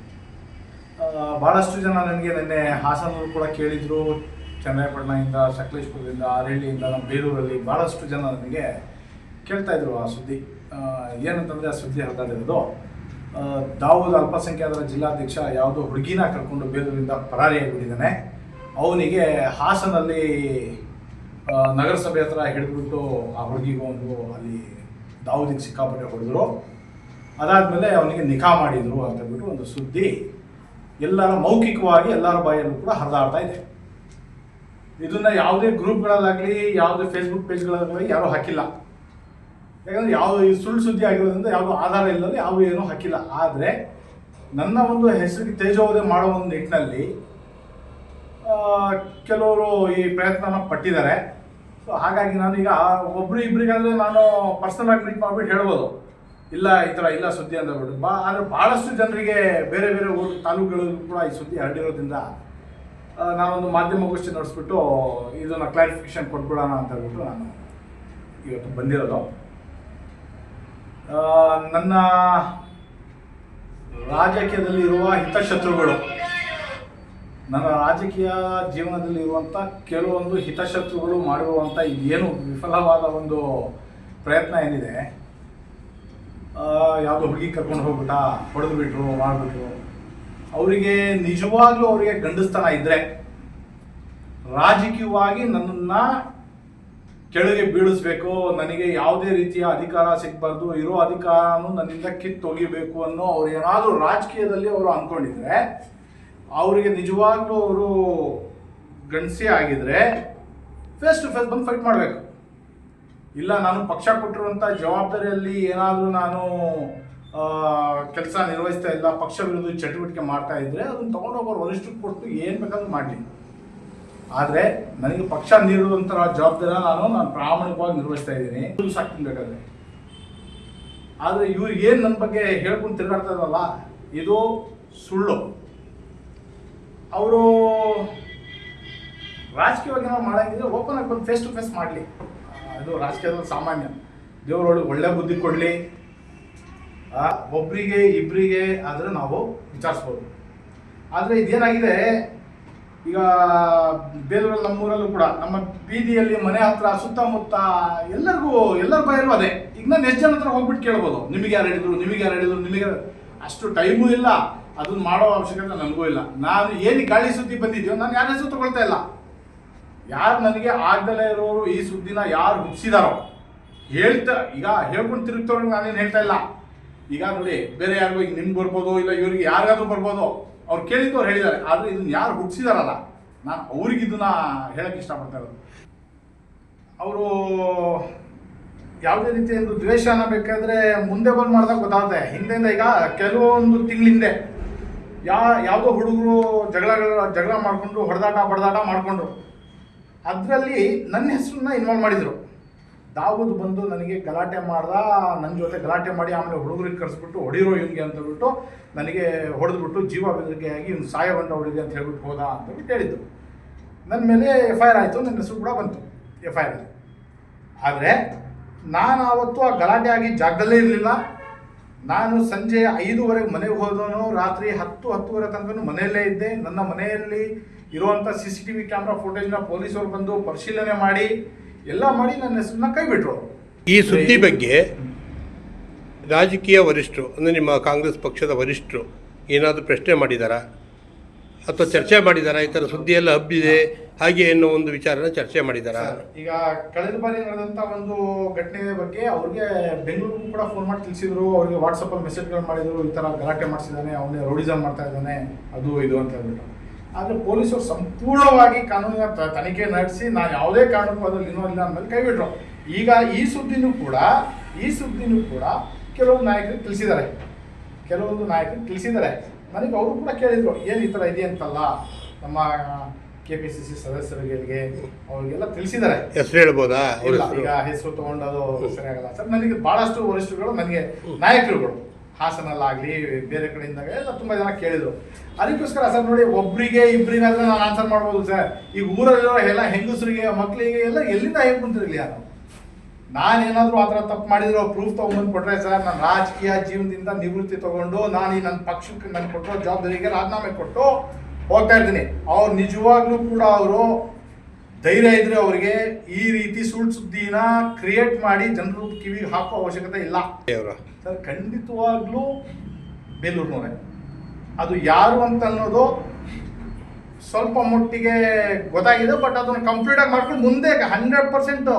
ಭಾಳಷ್ಟು ಜನ ನನಗೆ ನಿನ್ನೆ ಹಾಸನಲ್ಲೂ ಕೂಡ ಕೇಳಿದರು, ಚನ್ನರಾಯಪಟ್ಟಣದಿಂದ, ಸಕಲೇಶ್ಪುರದಿಂದ, ಆರಹಳ್ಳಿಯಿಂದ, ನಮ್ಮ ಬೇಲೂರಲ್ಲಿ ಭಾಳಷ್ಟು ಜನ ನನಗೆ ಕೇಳ್ತಾಯಿದ್ರು ಆ ಸುದ್ದಿ. ಏನಂತಂದರೆ ಆ ಸುದ್ದಿ ಹರಿದಾಡಿರೋದು, ದಾವೂದ್ ಅಲ್ಪಸಂಖ್ಯಾತರ ಜಿಲ್ಲಾಧ್ಯಕ್ಷ ಯಾವುದೋ ಹುಡುಗಿನ ಕರ್ಕೊಂಡು ಬೇಲೂರಿಂದ ಪರಾರಿಯಾಗಿಬಿಟ್ಟಿದ್ದಾನೆ. ಅವನಿಗೆ ಹಾಸನಲ್ಲಿ ನಗರಸಭೆ ಹತ್ರ ಹಿಡಿದ್ಬಿಟ್ಟು ಆ ಹುಡುಗಿಗೂ ಒಂದು ಅಲ್ಲಿ ದಾವೂದಿಗೆ ಸಿಕ್ಕಾಪಟ್ಟೆ ಹೊಡೆದ್ರು. ಅದಾದಮೇಲೆ ಅವನಿಗೆ ನಿಖಾ ಮಾಡಿದರು ಅಂತೇಳ್ಬಿಟ್ಟು ಒಂದು ಸುದ್ದಿ ಎಲ್ಲರ ಮೌಖಿಕವಾಗಿ ಎಲ್ಲರ ಬಾಯಲ್ಲೂ ಕೂಡ ಹರಿದಾಡ್ತಾ ಇದೆ. ಇದನ್ನು ಯಾವುದೇ ಗ್ರೂಪ್ಗಳಲ್ಲಾಗಲಿ ಯಾವುದೇ ಫೇಸ್ಬುಕ್ ಪೇಜ್ಗಳಾಗಲಿ ಯಾರೂ ಹಾಕಿಲ್ಲ. ಯಾಕಂದರೆ ಯಾವ ಈ ಸುಳ್ಳು ಸುದ್ದಿ ಆಗಿರೋದ್ರಿಂದ ಯಾವುದೂ ಆಧಾರ ಇಲ್ಲದೆ ಯಾವ ಏನೂ ಹಾಕಿಲ್ಲ. ಆದರೆ ನನ್ನ ಒಂದು ಹೆಸರಿಗೆ ತೇಜೋವಧೆ ಮಾಡೋ ಒಂದು ನಿಟ್ಟಿನಲ್ಲಿ ಕೆಲವರು ಈ ಪ್ರಯತ್ನನ ಪಟ್ಟಿದ್ದಾರೆ. ಸೊ ಹಾಗಾಗಿ ನಾನೀಗ ಒಬ್ಬರು ಇಬ್ಬರಿಗಾದರೆ ನಾನು ಪರ್ಸನಲಾಗಿ ಮೀಟ್ ಮಾಡಿಬಿಟ್ಟು ಹೇಳ್ಬೋದು, ಇಲ್ಲ ಈ ಥರ ಇಲ್ಲ ಸುದ್ದಿ ಅಂತ ಹೇಳ್ಬಿಟ್ಟು. ಆದರೆ ಭಾಳಷ್ಟು ಜನರಿಗೆ ಬೇರೆ ಬೇರೆ ಊರು ತಾಲೂಕುಗಳಲ್ಲೂ ಕೂಡ ಈ ಸುದ್ದಿ ಹರಡಿರೋದ್ರಿಂದ ನಾನೊಂದು ಮಾಧ್ಯಮಗೋಷ್ಠಿ ನಡೆಸ್ಬಿಟ್ಟು ಇದನ್ನು ಕ್ಲಾರಿಫಿಕೇಷನ್ ಕೊಟ್ಬಿಡೋಣ ಅಂತ ಹೇಳ್ಬಿಟ್ಟು ನಾನು ಇವತ್ತು ಬಂದಿರೋದು. ನನ್ನ ರಾಜಕೀಯದಲ್ಲಿ ಇರುವ ಹಿತಶತ್ರುಗಳು, ನನ್ನ ರಾಜಕೀಯ ಜೀವನದಲ್ಲಿ ಇರುವಂಥ ಕೆಲವೊಂದು ಹಿತಶತ್ರುಗಳು ಮಾಡಿರುವಂಥ ಏನು ವಿಫಲವಾದ ಒಂದು ಪ್ರಯತ್ನ ಏನಿದೆ, ಯಾವುದೋ ಹುಡುಗಿ ಕರ್ಕೊಂಡು ಹೋಗ್ಬಿಟ್ಟ, ಹೊಡೆದು ಬಿಟ್ರು, ಮಾಡಿಬಿಟ್ರು, ಅವರಿಗೆ ನಿಜವಾಗ್ಲೂ ಅವರಿಗೆ ಗಂಡಸ್ತನ ಇದ್ದರೆ ರಾಜಕೀಯವಾಗಿ ನನ್ನನ್ನು ಕೆಳಗೆ ಬೀಳಿಸ್ಬೇಕು, ನನಗೆ ಯಾವುದೇ ರೀತಿಯ ಅಧಿಕಾರ ಸಿಗಬಾರ್ದು, ಇರೋ ಅಧಿಕಾರನೂ ನನ್ನಿಂದ ಕಿತ್ತೊಗಿಬೇಕು ಅನ್ನೋ ಅವ್ರು ಏನಾದರೂ ರಾಜಕೀಯದಲ್ಲಿ ಅವರು ಅಂದ್ಕೊಂಡಿದ್ರೆ, ಅವರಿಗೆ ನಿಜವಾಗ್ಲೂ ಅವರು ಗಂಡಸೇ ಆಗಿದ್ರೆ ಫೇಸ್ ಟು ಫೇಸ್ ಬಂದು ಫೈಟ್ ಮಾಡಬೇಕು. ಇಲ್ಲ ನಾನು ಪಕ್ಷ ಕೊಟ್ಟಿರುವಂಥ ಜವಾಬ್ದಾರಿಯಲ್ಲಿ ಏನಾದರೂ ನಾನು ಕೆಲಸ ನಿರ್ವಹಿಸ್ತಾ ಇಲ್ಲ, ಪಕ್ಷ ವಿರೋಧಿ ಚಟುವಟಿಕೆ ಮಾಡ್ತಾ ಇದ್ದರೆ ಅದನ್ನು ತೊಗೊಂಡೋಗೋರು ವರಿಷ್ಠಕ್ಕೆ ಕೊಟ್ಟು ಏನು ಬೇಕಾದ್ರೂ ಮಾಡಲಿ. ಆದರೆ ನನಗೆ ಪಕ್ಷ ನೀಡುವಂಥ ಜವಾಬ್ದಾರಿ ನಾನು ಪ್ರಾಮಾಣಿಕವಾಗಿ ನಿರ್ವಹಿಸ್ತಾ ಇದ್ದೀನಿ, ಸಾಕ್ತೀನಿ ಬೇಕಾದ್ರೆ. ಆದರೆ ಇವ್ರು ಏನು ನನ್ನ ಬಗ್ಗೆ ಹೇಳ್ಕೊಂಡು ತಿರುಗಾಡ್ತಾ ಇದ್ರಲ್ಲ, ಇದು ಸುಳ್ಳು. ಅವರು ರಾಜಕೀಯವಾಗಿ ನಾವು ಮಾಡಂಗಿದ್ರೆ ಓಪನ್ ಆಗಿ ಬಂದು ಫೇಸ್ ಟು ಫೇಸ್ ಮಾಡಲಿ. ಅದು ರಾಜಕೀಯದಲ್ಲಿ ಸಾಮಾನ್ಯ. ದೇವರೊಳಗೆ ಒಳ್ಳೆ ಬುದ್ಧಿ ಕೊಡಲಿ. ಒಬ್ಬರಿಗೆ ಇಬ್ಬರಿಗೆ ಆದರೆ ನಾವು ವಿಚಾರಿಸ್ಬೋದು. ಆದರೆ ಇದೇನಾಗಿದೆ, ಈಗ ಬೇಲೂರಲ್ಲಿ ನಮ್ಮೂರಲ್ಲೂ ಕೂಡ ನಮ್ಮ ಬೀದಿಯಲ್ಲಿ ಮನೆ ಹತ್ರ ಸುತ್ತಮುತ್ತ ಎಲ್ಲರ ಬಾಯಲ್ಲೂ ಅದೇ. ಈಗ ನಾನು ಎಷ್ಟು ಜನ ಹತ್ರ ಹೋಗ್ಬಿಟ್ಟು ಕೇಳ್ಬೋದು, ನಿಮಗೆ ಯಾರು ಹೇಳಿದ್ರು, ನಿಮಗೆ ಅಷ್ಟು ಟೈಮೂ ಇಲ್ಲ, ಅದನ್ನ ಮಾಡೋ ಅವಶ್ಯಕತೆ ನನಗೂ ಇಲ್ಲ. ನಾನು ಏನು ಗಾಳಿ ಸುದ್ದಿ ಬಂದಿದೆಯೋ ನಾನು ಯಾರ ಹೆಸರು ತಗೊಳ್ತಾ ಇಲ್ಲ. ಯಾರು ನನಗೆ ಆಗ್ದಲೇ ಇರೋರು ಈ ಸುದ್ದಿನ ಯಾರು ಹುಟ್ಟಿಸಿದಾರೋ ಈಗ ಹೇಳ್ಕೊಂಡು ತಿರುಗ್ತವ್ರಿಗೆ ನಾನೇನು ಹೇಳ್ತಾ ಇಲ್ಲ. ಈಗ ನೋಡಿ, ಬೇರೆ ಯಾರಿಗೂ ಈಗ ನಿಮ್ಗೆ ಬರ್ಬೋದು, ಇಲ್ಲ ಇವ್ರಿಗೆ ಯಾರಿಗಾದ್ರೂ ಬರ್ಬೋದು, ಅವ್ರು ಕೇಳಿದ್ದು ಅವ್ರು ಹೇಳಿದ್ದಾರೆ. ಆದರೆ ಇದನ್ನು ಯಾರು ಹುಟ್ಟಿಸಿದಾರಲ್ಲ, ನಾನು ಅವ್ರಿಗೆ ಇದನ್ನ ಹೇಳಕ್ಕೆ ಇಷ್ಟಪಡ್ತಾ ಇರೋದು. ಅವರು ಯಾವುದೇ ರೀತಿಯೊಂದು ದ್ವೇಷನ ಬೇಕಾದರೆ ಮುಂದೆ ಬಂದು ಮಾಡಿದಾಗ ಗೊತ್ತಾಗುತ್ತೆ. ಹಿಂದೆಯಿಂದ ಈಗ ಕೆಲವೊಂದು ತಿಂಗಳಿಂದೆ ಯಾವುದೋ ಹುಡುಗರು ಜಗಳ ಮಾಡಿಕೊಂಡು ಹೊಡೆದಾಟ ಬಡದಾಟ ಮಾಡಿಕೊಂಡ್ರು. ಅದರಲ್ಲಿ ನನ್ನ ಹೆಸರನ್ನ ಇನ್ವಾಲ್ವ್ ಮಾಡಿದರು. ದಾವೂದ್ ಬಂದು ನನಗೆ ಗಲಾಟೆ ಮಾಡ್ದ, ನನ್ನ ಜೊತೆ ಗಲಾಟೆ ಮಾಡಿ ಆಮೇಲೆ ಹುಡುಗರಿಗೆ ಕರೆಸ್ಬಿಟ್ಟು ಹೊಡಿರೋ ಇವ್ನಿಗೆ ಅಂತ ಬಿಟ್ಟು ನನಗೆ ಹೊಡೆದ್ಬಿಟ್ಟು ಜೀವ ಬೆದರಿಕೆ ಆಗಿ ಇವ್ನು ಸಾಯ ಬಂದ ಹುಡುಗಿ ಅಂತ ಹೇಳ್ಬಿಟ್ಟು ಹೋದ ಅಂತ ಬಿಟ್ಟು ಹೇಳಿದ್ದು. ನನ್ನ ಮೇಲೆ FIR ಆಯಿತು, ನನ್ನ ಹೆಸರು ಕೂಡ ಬಂತು FIR ಅಲ್ಲಿ. ಆದರೆ ನಾನು ಆವತ್ತು ಆ ಗಲಾಟೆ ಆಗಿ ಜಾಗದಲ್ಲೇ ಇರಲಿಲ್ಲ. ನಾನು ಸಂಜೆ 5:30 ಮನೆಗೆ ಹೋದವನು, ರಾತ್ರಿ 10-10:30 ತನಕ ಮನೆಯಲ್ಲೇ ಇದ್ದೆ. ನನ್ನ ಮನೆಯಲ್ಲಿ ಇರುವಂಥ CCTV ಕ್ಯಾಮ್ರಾ ಫುಟೇಜ್ನ ಪೊಲೀಸರು ಬಂದು ಪರಿಶೀಲನೆ ಮಾಡಿ ಎಲ್ಲ ಮಾಡಿ ನನ್ನ ಹೆಸರನ್ನ ಕೈ ಬಿಟ್ರು. ಈ ಸುದ್ದಿ ಬಗ್ಗೆ ರಾಜಕೀಯ ವರಿಷ್ಠರು ಅಂದರೆ ನಿಮ್ಮ ಕಾಂಗ್ರೆಸ್ ಪಕ್ಷದ ವರಿಷ್ಠರು ಏನಾದರೂ ಪ್ರಶ್ನೆ ಮಾಡಿದಾರಾ ಅಥವಾ ಚರ್ಚೆ ಮಾಡಿದಾರಾ? ಈ ಥರ ಸುದ್ದಿಯೆಲ್ಲ ಹಬ್ಬಿದೆ ಹಾಗೆ ಅನ್ನೋ ಒಂದು ವಿಚಾರನ ಚರ್ಚೆ ಮಾಡಿದಾರಾ? ಈಗ ಕಳೆದ ಬಾರಿ ನಡೆದಂಥ ಒಂದು ಘಟನೆ ಬಗ್ಗೆ ಅವ್ರಿಗೆ ಬೆಂಗಳೂರಿಗೂ ಕೂಡ ಫೋನ್ ಮಾಡಿ ತಿಳಿಸಿದ್ರು, ಅವ್ರಿಗೆ ವಾಟ್ಸಪ್ಪಲ್ಲಿ ಮೆಸೇಜ್ಗಳು ಮಾಡಿದ್ರು, ಈ ಥರ ಗಲಾಟೆ ಮಾಡಿಸಿದ್ದಾನೆ, ಅವನೇ ರೌಡಿಸಮ್ ಮಾಡ್ತಾ ಇದ್ದಾನೆ, ಅದು ಇದು ಅಂತ ಹೇಳ್ಬಿಟ್ಟು. ಆದರೆ ಪೊಲೀಸರು ಸಂಪೂರ್ಣವಾಗಿ ಕಾನೂನಿನ ತನಿಖೆ ನಡೆಸಿ ನಾನು ಯಾವುದೇ ಕಾರಣಕ್ಕೂ ಅದ್ರಲ್ಲಿ ಇನ್ನೂ ಇಲ್ಲ ಅಂದಮೇಲೆ ಕೈ ಬಿಟ್ರು. ಈಗ ಈ ಸುದ್ದಿನೂ ಕೂಡ ಕೆಲವೊಂದು ನಾಯಕರಿಗೆ ತಿಳಿಸಿದ್ದಾರೆ. ನನಗೆ ಅವರು ಕೂಡ ಕೇಳಿದ್ರು, ಏನು ಈ ಥರ ಇದೆ ಅಂತಲ್ಲ, ನಮ್ಮ KPCC ಸದಸ್ಯರಿಗೆ ಅವ್ರಿಗೆಲ್ಲ ತಿಳಿಸಿದ್ದಾರೆ. ಹೆಸರು ಹೇಳ್ಬೋದಾ? ಇಲ್ಲ, ಈಗ ಹೆಸರು ತಗೊಂಡದು ಸರಿಯಾಗಲ್ಲ ಸರ್. ನನಗೆ ಭಾಳಷ್ಟು ವರಿಷ್ಠರುಗಳು, ನನಗೆ ನಾಯಕರುಗಳು ಹಾಸನಲ್ಲಾಗಲಿ ಬೇರೆ ಕಡೆಯಿಂದ ಎಲ್ಲ ತುಂಬ ಜನ ಕೇಳಿದ್ರು. ಅದಕ್ಕೋಸ್ಕರ ಸರ್ ನೋಡಿ, ಒಬ್ಬರಿಗೆ ಇಬ್ಬರಿಗಾದ್ರೆ ನಾನು ಆನ್ಸರ್ ಮಾಡ್ಬೋದು ಸರ್. ಈಗ ಊರಲ್ಲಿರೋ ಎಲ್ಲ ಹೆಂಗಸರಿಗೆ ಮಕ್ಕಳಿಗೆ ಎಲ್ಲ ಎಲ್ಲಿಂದ ಹೇಗೆ ಬಂದಿರಲಿ ಯಾರು? ನಾನೇನಾದರೂ ಆ ಥರ ತಪ್ಪು ಮಾಡಿದ್ರು ಪ್ರೂಫ್ ತೊಗೊಂಬಂದು ಕೊಟ್ಟರೆ ಸರ್, ನಾನು ರಾಜಕೀಯ ಜೀವನದಿಂದ ನಿವೃತ್ತಿ ತೊಗೊಂಡು ನಾನು ಈ ನನ್ನ ಪಕ್ಷಕ್ಕೆ ನನಗೆ ಕೊಟ್ಟೋ ಜವಾಬ್ದಾರಿಗೆ ರಾಜೀನಾಮೆ ಕೊಟ್ಟು ಹೋಗ್ತಾ ಇದ್ದೀನಿ. ಅವ್ರು ನಿಜವಾಗ್ಲೂ ಕೂಡ ಅವರು ಧೈರ್ಯ ಇದ್ರೆ ಅವರಿಗೆ ಈ ರೀತಿ ಸುಳ್ಳು ಸುದ್ದಿನ ಕ್ರಿಯೇಟ್ ಮಾಡಿ ಜನರು ಕಿವಿಗೆ ಹಾಕೋ ಅವಶ್ಯಕತೆ ಇಲ್ಲ ಸರ್. ಖಂಡಿತವಾಗ್ಲೂ ಬೇಲೂರಿನವರೇ, ಅದು ಯಾರು ಅಂತ ಅನ್ನೋದು ಸ್ವಲ್ಪ ಮಟ್ಟಿಗೆ ಗೊತ್ತಾಗಿದೆ. ಬಟ್ ಅದನ್ನು ಕಂಪ್ಲೀಟ್ ಆಗಿ ಮಾಡ್ಕೊಂಡು ಮುಂದೆ 100%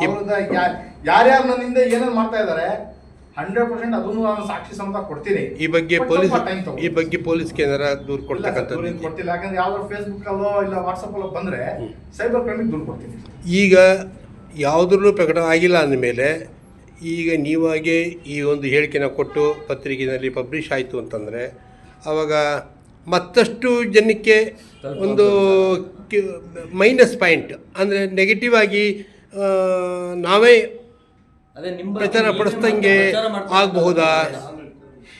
ಅವ್ರದ್ದು ಯಾರ್ಯಾರು ನನ್ನಿಂದ ಏನೇನು ಮಾಡ್ತಾ ಇದ್ದಾರೆ 100% ಅದನ್ನು ನಾನು ಸಾಕ್ಷಿ ಸಮೇತ ಕೊಡ್ತೀನಿ. ಈ ಬಗ್ಗೆ ಪೊಲೀಸ್ಗೆ ಏನಾರ ದೂರು ಕೊಡ್ತಕ್ಕಂಥದ್ದು ಕೊಡ್ತಿಲ್ಲ. ಯಾಕಂದ್ರೆ ಯಾವ್ದಾದ್ರು ಫೇಸ್ಬುಕ್ ಅಲ್ಲೋ ಇಲ್ಲ ವಾಟ್ಸಪ್ ಅಲ್ಲೋ ಬಂದ್ರೆ ಸೈಬರ್ ಕ್ರೈಮಿಗೆ ದೂರು ಕೊಡ್ತೀನಿ. ಈಗ ಯಾವುದ್ರಲ್ಲೂ ಪ್ರಕಟ ಆಗಿಲ್ಲ ಅಂದಮೇಲೆ ಈಗ ನೀವಾಗೆ ಈ ಒಂದು ಹೇಳಿಕೆನ ಕೊಟ್ಟು ಪತ್ರಿಕೆಯಲ್ಲಿ ಪಬ್ಲಿಷ್ ಆಯಿತು ಅಂತಂದರೆ ಆವಾಗ ಮತ್ತಷ್ಟು ಜನಕ್ಕೆ ಒಂದು ಮೈನಸ್ ಪಾಯಿಂಟ್ ಅಂದರೆ ನೆಗೆಟಿವ್ ಆಗಿ ನಾವೇ ಪ್ರಚಾರ ಪಡಿಸ್ದಂಗೆ ಆಗಬಹುದಾ?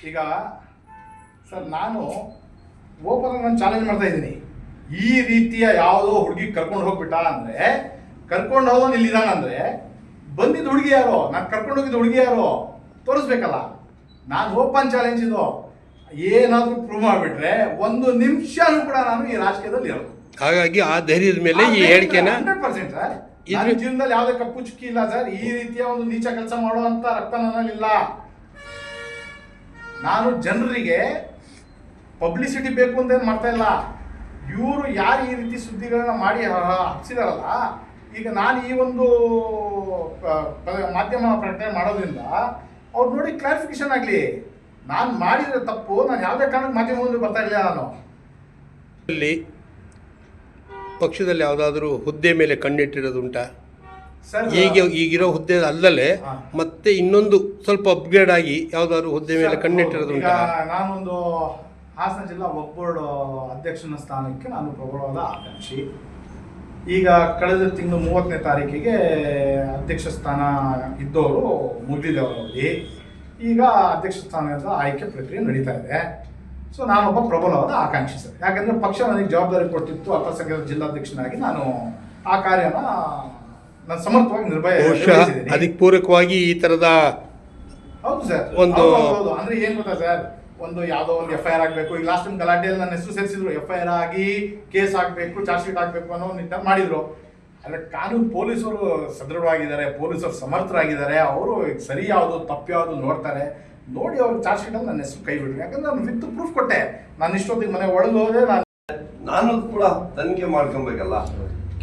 ಈಗ ಸರ್, ನಾನು ಓಪನ್ ನಾನು ಚಾಲೆಂಜ್ ಮಾಡ್ತಾ ಇದ್ದೀನಿ. ಈ ರೀತಿಯ ಯಾವುದೋ ಹುಡುಗಿ ಕರ್ಕೊಂಡು ಹೋಗ್ಬಿಟ್ಟ ಅಂದರೆ, ಕರ್ಕೊಂಡು ಹೋಗೋನು ಇಲ್ಲಿದ್ದಾನಂದ್ರೆ ಬಂದಿದ್ದು ಹುಡುಗಿ ಯಾರೋ, ನಾನು ಕರ್ಕೊಂಡು ಹೋಗಿದ್ದು ಹುಡುಗಿ ಯಾರೋ ತೋರಿಸ್ಬೇಕಲ್ಲ. ನಾನು ಓಪನ್ ಚಾಲೆಂಜ್ ಇದು, ಏನಾದರೂ ಪ್ರೂವ್ ಮಾಡಿಬಿಟ್ರೆ 1 ನಿಮಿಷನೂ ಕೂಡ ನಾನು ಈ ರಾಜಕೀಯದಲ್ಲಿ ಇರೋದು. ಹಾಗಾಗಿ ಆ ಧೈರ್ಯದ ಮೇಲೆ ಈ ಹೇಳಿಕೆನ 100% ಸರ್. ನನ್ನ ಜೀವನದಲ್ಲಿ ಯಾವುದೇ ಕಪ್ಪು ಚುಕ್ಕಿ ಇಲ್ಲ ಸರ್. ಈ ರೀತಿಯ ಒಂದು ನೀಚ ಕೆಲಸ ಮಾಡುವಂತ ರಕ್ತ ನನ್ನಲ್ಲಿಲ್ಲ. ನಾನು ಜನರಿಗೆ ಪಬ್ಲಿಸಿಟಿ ಬೇಕು ಅಂತ ಏನು ಮಾಡ್ತಾ ಇಲ್ಲ. ಇವರು ಯಾರು ಈ ರೀತಿ ಸುದ್ದಿಗಳನ್ನ ಮಾಡಿ ಹಚ್ಚಿದಾರಲ್ಲ, ಈಗ ನಾನು ಈ ಒಂದು ಮಾಧ್ಯಮ ಪ್ರಕಟಣೆ ಮಾಡೋದ್ರಿಂದ ಅವ್ರು ನೋಡಿ ಕ್ಲಾರಿಫಿಕೇಶನ್ ಆಗಲಿ. ನಾನು ಮಾಡಿದ್ರೆ ತಪ್ಪು, ನಾನು ಯಾವುದೇ ಕಾರಣಕ್ಕೆ ಮಾಧ್ಯಮ ಮುಂದೆ ಬರ್ತಾ ಇರಲಿಲ್ಲ. ನಾನು ಪಕ್ಷದಲ್ಲಿ ಯಾವುದಾದ್ರೂ ಹುದ್ದೆ ಮೇಲೆ ಕಣ್ಣಿಟ್ಟಿರೋದುಂಟಾ ಸರ್? ಈಗಿರೋ ಹುದ್ದೆ ಅಲ್ಲದೆ ಮತ್ತೆ ಇನ್ನೊಂದು ಸ್ವಲ್ಪ ಅಪ್ಗ್ರೇಡ್ ಆಗಿ ಯಾವುದಾದ್ರು ಹುದ್ದೆ ಮೇಲೆ ಕಣ್ಣಿಟ್ಟಿರೋದುಂಟಾ? ನಾನೊಂದು ಹಾಸನ ಜಿಲ್ಲಾ ವಕ್ಫ್ ಬೋರ್ಡ್ ಅಧ್ಯಕ್ಷನ ಸ್ಥಾನಕ್ಕೆ ನಾನು ಪ್ರಬಲವಾದ ಆಕಾಂಕ್ಷಿ. ಈಗ ಕಳೆದ ತಿಂಗಳು 30ನೇ ತಾರೀಕಿಗೆ ಅಧ್ಯಕ್ಷ ಸ್ಥಾನ ಇದ್ದವರು ಮುಗಿದಿದೆ ಅವರಲ್ಲಿ. ಈಗ ಅಧ್ಯಕ್ಷ ಸ್ಥಾನದ ಆಯ್ಕೆ ಪ್ರಕ್ರಿಯೆ ನಡೀತಾ ಇದೆ. ಸೊ ನಾನೊಬ್ಬ ಪ್ರಬಲವಾದ ಆಕಾಂಕ್ಷಿ ಸರ್. ಯಾಕಂದರೆ ಪಕ್ಷ ನನಗೆ ಜವಾಬ್ದಾರಿ ಕೊಟ್ಟಿತ್ತು, ಅಲ್ಪಸಂಖ್ಯಾತರ ಜಿಲ್ಲಾಧ್ಯಕ್ಷನಾಗಿ ನಾನು ಆ ಕಾರ್ಯನ ನಾನು ಸಮರ್ಥವಾಗಿ ನಿರ್ವಹಿಸಿದ್ದೀನಿ. ಅದಕ್ಕೆ ಪೂರಕವಾಗಿ ಈ ಥರದ ಹೌದು ಸರ್. ಒಂದು ಅಂದರೆ ಏನು ಗೊತ್ತಾ ಸರ್, ಒಂದು ಯಾವುದೋ ಒಂದು FIR ಆಗಬೇಕು. ಈಗ ಲಾಸ್ಟ್ ಟೈಮ್ ಗಲಾಟೆಯಲ್ಲಿ ನನ್ನ ಹೆಸರು ಸೇರಿಸಿದ್ರು, FIR ಆಗಿ ಕೇಸ್ ಹಾಕಬೇಕು, ಚಾರ್ಜ್ ಶೀಟ್ ಹಾಕಬೇಕು ಅನ್ನೋ ನಿಟ್ಟಿನಲ್ಲಿ ಮಾಡಿದ್ರು. ಆದರೆ ಕಾನೂನು ಪೊಲೀಸರು ಸದೃಢವಾಗಿದ್ದಾರೆ, ಪೊಲೀಸರು ಸಮರ್ಥರಾಗಿದ್ದಾರೆ. ಅವರು ಸರಿ ಯಾವುದು ತಪ್ಪು ಯಾವುದು ನೋಡ್ತಾರೆ. ನೋಡಿ ಅವ್ರು ಚಾರ್ಜ್ ಶೀಟಲ್ಲಿ ನನ್ನ ಹೆಸರು ಕೈ ಬಿಟ್ರು. ಯಾಕಂದ್ರೆ ನಾನು ವಿತ್ ಪ್ರೂಫ್ ಕೊಟ್ಟೆ. ನಾನು ಇಷ್ಟೊತ್ತಿಗೆ ಮನೆ ಒಳಗೆ ಹೋದ್ರೆ ನಾನು ಕೂಡ ತನಿಖೆ ಮಾಡ್ಕೊಬೇಕಲ್ಲ,